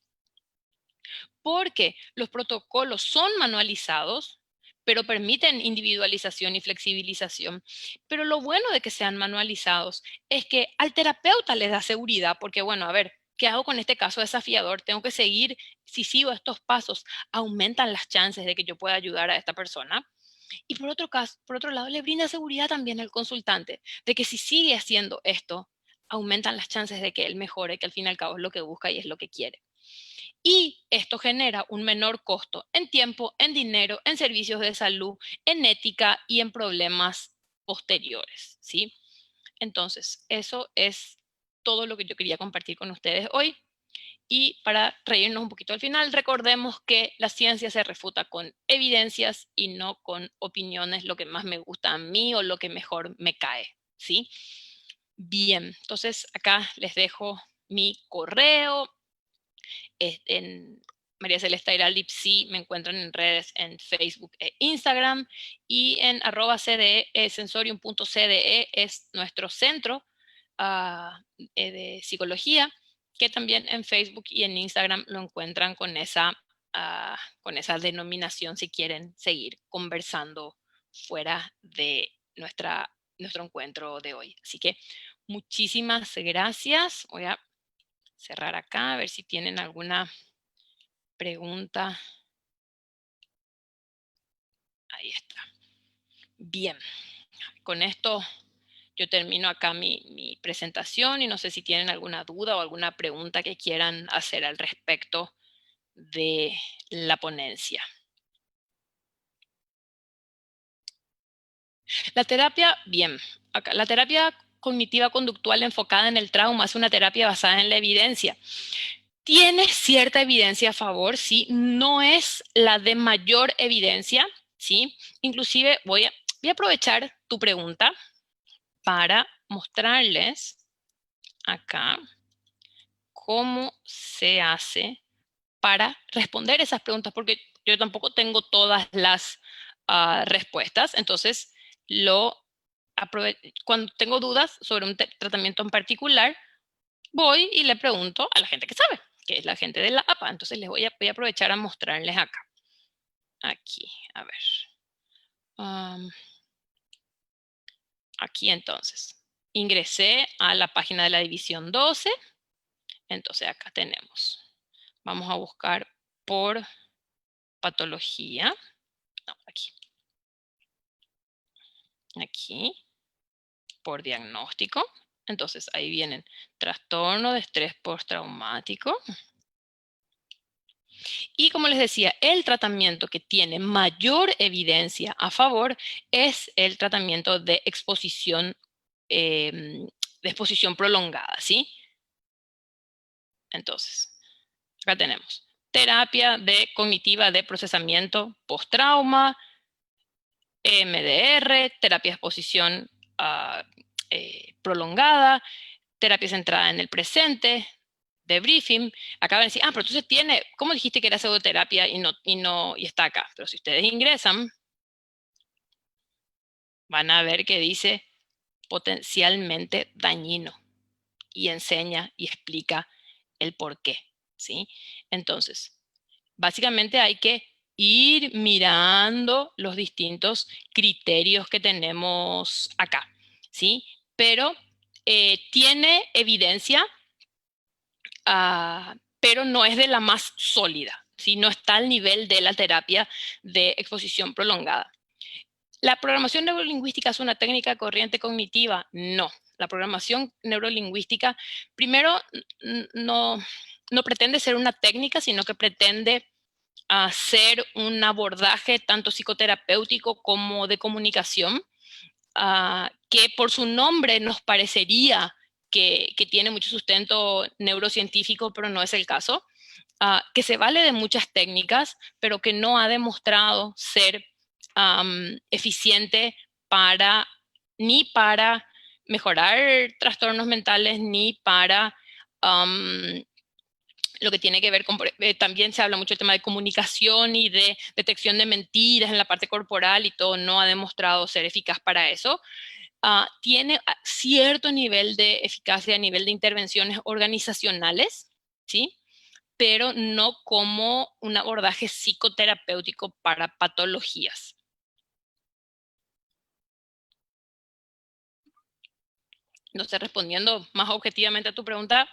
Porque los protocolos son manualizados, pero permiten individualización y flexibilización. Pero lo bueno de que sean manualizados es que al terapeuta le da seguridad, porque bueno, a ver, ¿qué hago con este caso desafiador? Tengo que seguir, si sigo estos pasos, aumentan las chances de que yo pueda ayudar a esta persona. Y por otro lado, le brinda seguridad también al consultante, de que si sigue haciendo esto, aumentan las chances de que él mejore, que al fin y al cabo es lo que busca y es lo que quiere. Y esto genera un menor costo en tiempo, en dinero, en servicios de salud, en ética y en problemas posteriores, ¿sí? Entonces, eso es todo lo que yo quería compartir con ustedes hoy. Y para reírnos un poquito al final, recordemos que la ciencia se refuta con evidencias y no con opiniones, lo que más me gusta a mí o lo que mejor me cae, ¿sí? Bien, entonces acá les dejo mi correo. En María Celeste Airalip sí me encuentran en redes en Facebook e Instagram, y en @cde, sensorium.cde es nuestro centro de psicología, que también en Facebook y en Instagram lo encuentran con esa denominación si quieren seguir conversando fuera de nuestro encuentro de hoy. Así que muchísimas gracias. Voy a cerrar acá a ver si tienen alguna pregunta. Ahí está. Bien, con esto yo termino acá mi presentación y no sé si tienen alguna duda o alguna pregunta que quieran hacer al respecto de la ponencia. La terapia, bien, acá, la terapia cognitiva conductual enfocada en el trauma es una terapia basada en la evidencia. Tiene cierta evidencia a favor, sí, no es la de mayor evidencia, sí. Inclusive voy a aprovechar tu pregunta para mostrarles acá cómo se hace para responder esas preguntas, porque yo tampoco tengo todas las respuestas. Entonces, cuando tengo dudas sobre un tratamiento en particular, voy y le pregunto a la gente que sabe, que es la gente de la APA. Entonces, voy a aprovechar a mostrarles acá. Aquí, a ver. Aquí entonces. Ingresé a la página de la división 12. Entonces acá tenemos. Vamos a buscar por patología. No, aquí. Aquí. Por diagnóstico. Entonces ahí vienen trastorno de estrés postraumático. Y como les decía, el tratamiento que tiene mayor evidencia a favor es el tratamiento de exposición prolongada, ¿sí? Entonces, acá tenemos terapia cognitiva de procesamiento post-trauma, EMDR, terapia de exposición prolongada, terapia centrada en el presente, debriefing. Acá van a decir, pero entonces ¿cómo dijiste que era pseudoterapia y está acá? Pero si ustedes ingresan, van a ver que dice potencialmente dañino y enseña y explica el por qué, ¿sí? Entonces, básicamente hay que ir mirando los distintos criterios que tenemos acá, ¿sí? Pero tiene evidencia, pero no es de la más sólida, ¿sí? No está al nivel de la terapia de exposición prolongada. ¿La programación neurolingüística es una técnica corriente cognitiva? No. La programación neurolingüística, primero, no pretende ser una técnica, sino que pretende hacer un abordaje tanto psicoterapéutico como de comunicación, que por su nombre nos parecería que tiene mucho sustento neurocientífico, pero no es el caso, que se vale de muchas técnicas, pero que no ha demostrado ser eficiente ni para mejorar trastornos mentales, ni para lo que tiene que ver con, también se habla mucho del tema de comunicación y de detección de mentiras en la parte corporal y todo, no ha demostrado ser eficaz para eso. Tiene cierto nivel de eficacia a nivel de intervenciones organizacionales, ¿sí? Pero no como un abordaje psicoterapéutico para patologías. Entonces, respondiendo más objetivamente a tu pregunta,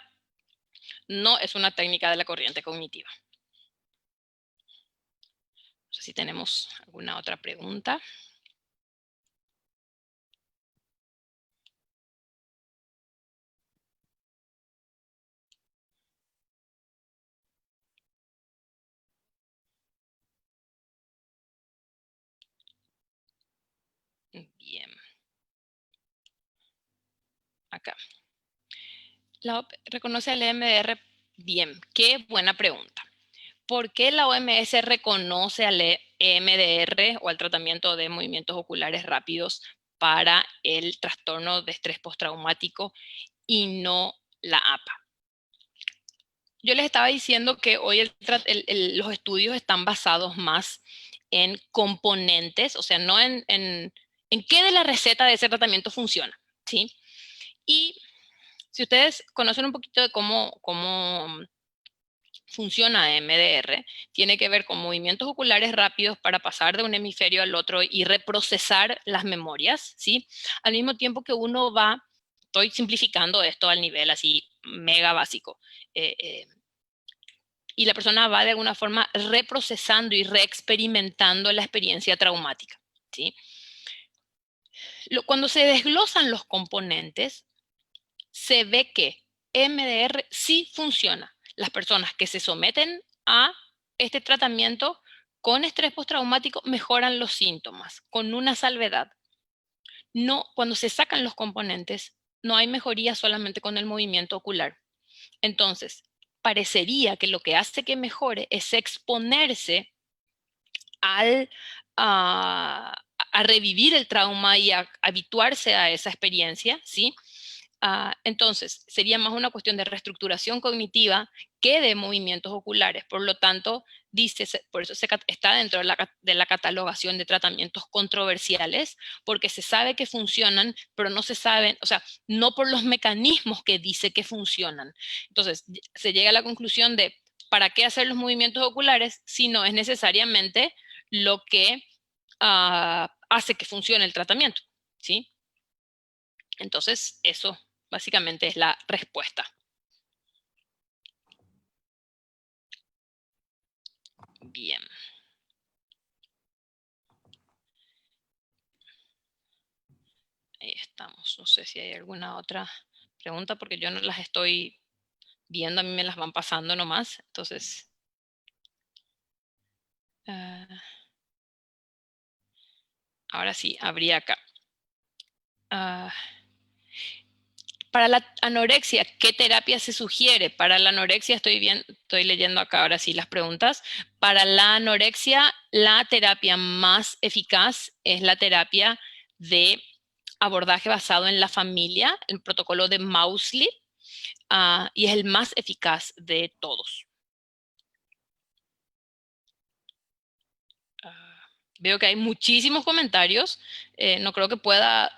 no es una técnica de la corriente cognitiva. No sé si tenemos alguna otra pregunta. Bien. Acá. La OP reconoce al EMDR. Bien, qué buena pregunta. ¿Por qué la OMS reconoce al EMDR o al tratamiento de movimientos oculares rápidos para el trastorno de estrés postraumático y no la APA. Yo les estaba diciendo que hoy los estudios están basados más en componentes, o sea, no en qué de la receta de ese tratamiento funciona, ¿sí? Y si ustedes conocen un poquito de cómo funciona MDR, tiene que ver con movimientos oculares rápidos para pasar de un hemisferio al otro y reprocesar las memorias, ¿sí? Al mismo tiempo que uno va, estoy simplificando esto al nivel así mega básico, y la persona va de alguna forma reprocesando y reexperimentando la experiencia traumática, ¿sí? Cuando se desglosan los componentes, se ve que MDR sí funciona. Las personas que se someten a este tratamiento con estrés postraumático mejoran los síntomas, con una salvedad. No, cuando se sacan los componentes, no hay mejoría solamente con el movimiento ocular. Entonces, parecería que lo que hace que mejore es exponerse a revivir el trauma y a habituarse a esa experiencia, ¿sí? Entonces, sería más una cuestión de reestructuración cognitiva que de movimientos oculares. Por lo tanto, por eso está dentro de la catalogación de tratamientos controversiales, porque se sabe que funcionan, pero no se saben, o sea, no por los mecanismos que dice que funcionan. Entonces, se llega a la conclusión de, ¿para qué hacer los movimientos oculares si no es necesariamente lo que hace que funcione el tratamiento? ¿Sí? Entonces, eso básicamente es la respuesta. Bien. Ahí estamos. No sé si hay alguna otra pregunta porque yo no las estoy viendo, a mí me las van pasando nomás. Entonces, ahora sí, habría acá. Para la anorexia, ¿qué terapia se sugiere? Para la anorexia, estoy leyendo acá ahora sí las preguntas. Para la anorexia, la terapia más eficaz es la terapia de abordaje basado en la familia, el protocolo de Mausley, y es el más eficaz de todos. Veo que hay muchísimos comentarios. No creo que pueda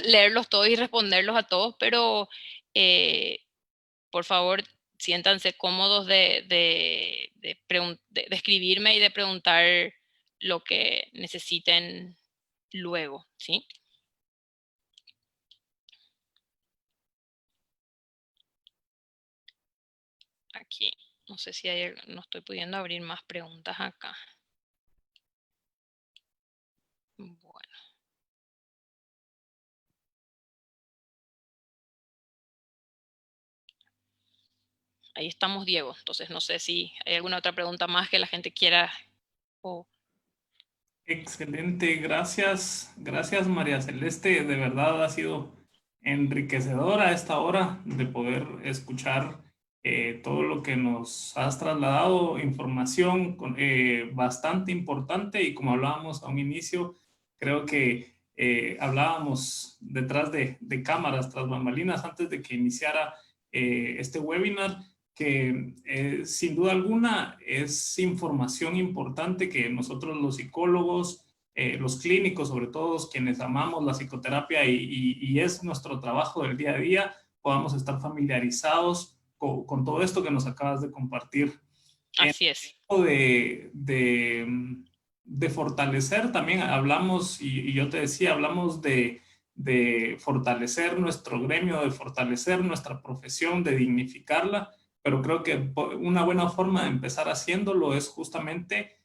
leerlos todos y responderlos a todos, pero por favor, siéntanse cómodos de escribirme y de preguntar lo que necesiten luego, ¿sí? Aquí, no sé si no estoy pudiendo abrir más preguntas acá. Bueno. Ahí estamos, Diego. Entonces, no sé si hay alguna otra pregunta más que la gente quiera. Excelente, gracias, gracias María Celeste, de verdad ha sido enriquecedora a esta hora de poder escuchar todo lo que nos has trasladado, información bastante importante y como hablábamos a un inicio, creo que hablábamos detrás de cámaras, tras bambalinas, antes de que iniciara este webinar, que sin duda alguna es información importante que nosotros los psicólogos, los clínicos, sobre todo quienes amamos la psicoterapia y es nuestro trabajo del día a día, podamos estar familiarizados con todo esto que nos acabas de compartir. Así es. De fortalecer, también hablamos, y yo te decía, hablamos de fortalecer nuestro gremio, de fortalecer nuestra profesión, de dignificarla, pero creo que una buena forma de empezar haciéndolo es justamente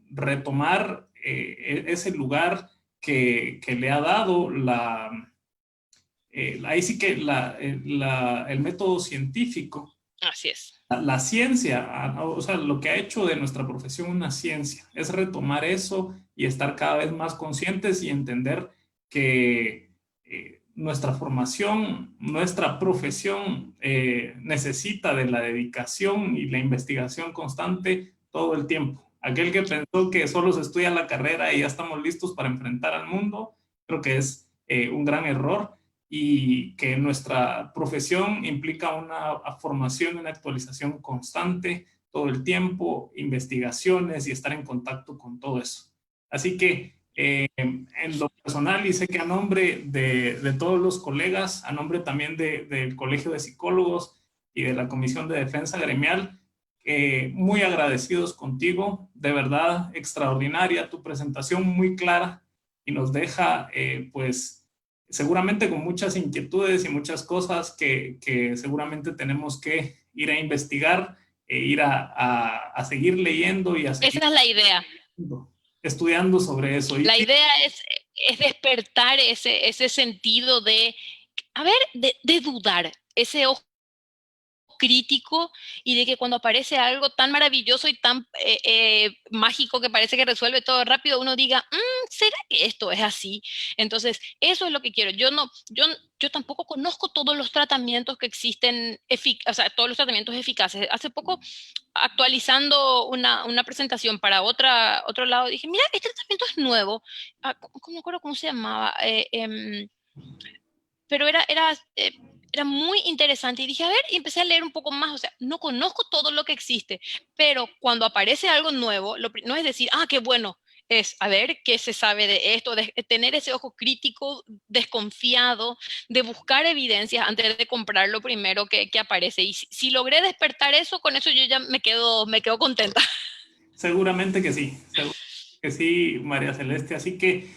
retomar ese lugar que le ha dado ahí sí que el método científico. Así es. La ciencia, o sea, lo que ha hecho de nuestra profesión una ciencia, es retomar eso y estar cada vez más conscientes y entender que nuestra formación, nuestra profesión necesita de la dedicación y la investigación constante todo el tiempo. Aquel que pensó que solo se estudia la carrera y ya estamos listos para enfrentar al mundo, Creo que es un gran error y que nuestra profesión implica una formación y una actualización constante todo el tiempo, investigaciones y estar en contacto con todo eso. Así que en lo personal, y sé que a nombre de todos los colegas, a nombre también del Colegio de Psicólogos y de la Comisión de Defensa Gremial, muy agradecidos contigo, de verdad extraordinaria, tu presentación muy clara y nos deja pues seguramente con muchas inquietudes y muchas cosas que seguramente tenemos que ir a investigar, ir a seguir leyendo y a seguir Esa es la idea. estudiando sobre eso. La idea es despertar ese sentido de, a ver, de dudar, ese ojo crítico y de que cuando aparece algo tan maravilloso y tan mágico que parece que resuelve todo rápido, uno diga, ¿será que esto es así? Entonces, eso es lo que quiero. Yo tampoco conozco todos los tratamientos que existen, o sea, todos los tratamientos eficaces. Hace poco, actualizando una presentación para otro lado, dije, mira, este tratamiento es nuevo. No me acuerdo cómo se llamaba. Pero era muy interesante y dije, a ver, y empecé a leer un poco más, o sea, no conozco todo lo que existe, pero cuando aparece algo nuevo, no es decir, qué bueno, es a ver qué se sabe de esto, de tener ese ojo crítico, desconfiado, de buscar evidencias antes de comprar lo primero que aparece. Y si logré despertar eso, con eso yo ya me quedo contenta. Seguramente que sí, María Celeste. Así que,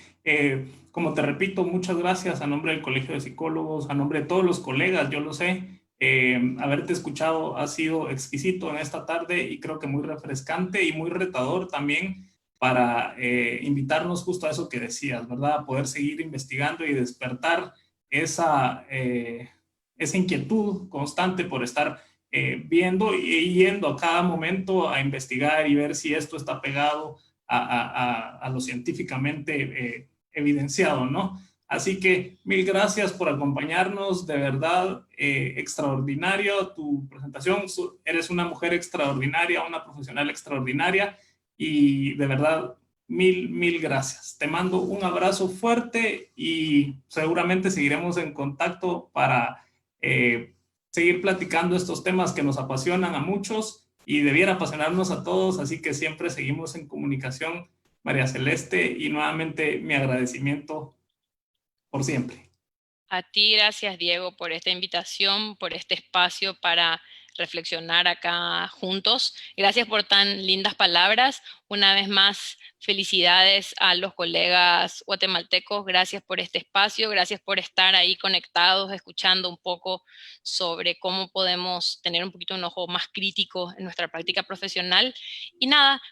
como te repito, muchas gracias a nombre del Colegio de Psicólogos, a nombre de todos los colegas, yo lo sé. Haberte escuchado ha sido exquisito en esta tarde y creo que muy refrescante y muy retador también para invitarnos justo a eso que decías, ¿verdad? A poder seguir investigando y despertar esa inquietud constante por estar viendo y yendo a cada momento a investigar y ver si esto está pegado a lo científicamente evidenciado, ¿no? Así que mil gracias por acompañarnos, de verdad, extraordinario tu presentación, eres una mujer extraordinaria, una profesional extraordinaria y de verdad, mil gracias. Te mando un abrazo fuerte y seguramente seguiremos en contacto para seguir platicando estos temas que nos apasionan a muchos y debiera apasionarnos a todos, así que siempre seguimos en comunicación, María Celeste, y nuevamente mi agradecimiento por siempre. A ti, gracias Diego, por esta invitación, por este espacio para reflexionar acá juntos. Gracias por tan lindas palabras. Una vez más, felicidades a los colegas guatemaltecos. Gracias por este espacio, gracias por estar ahí conectados, escuchando un poco sobre cómo podemos tener un poquito un ojo más crítico en nuestra práctica profesional. Y nada,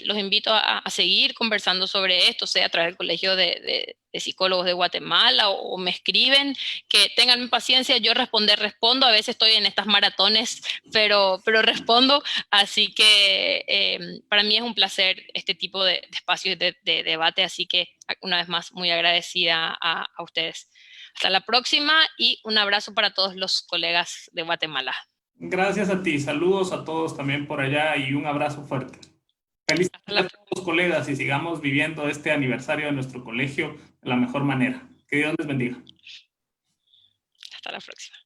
los invito a seguir conversando sobre esto, sea a través del Colegio de Psicólogos de Guatemala o me escriben, que tengan paciencia, yo respondo, a veces estoy en estas maratones, pero respondo, así que para mí es un placer este tipo de espacios de debate, así que una vez más muy agradecida a ustedes. Hasta la próxima y un abrazo para todos los colegas de Guatemala. Gracias a ti, saludos a todos también por allá y un abrazo fuerte. Feliz Hasta tarde la, a todos los colegas y sigamos viviendo este aniversario de nuestro colegio de la mejor manera. Que Dios les bendiga. hasta la próxima.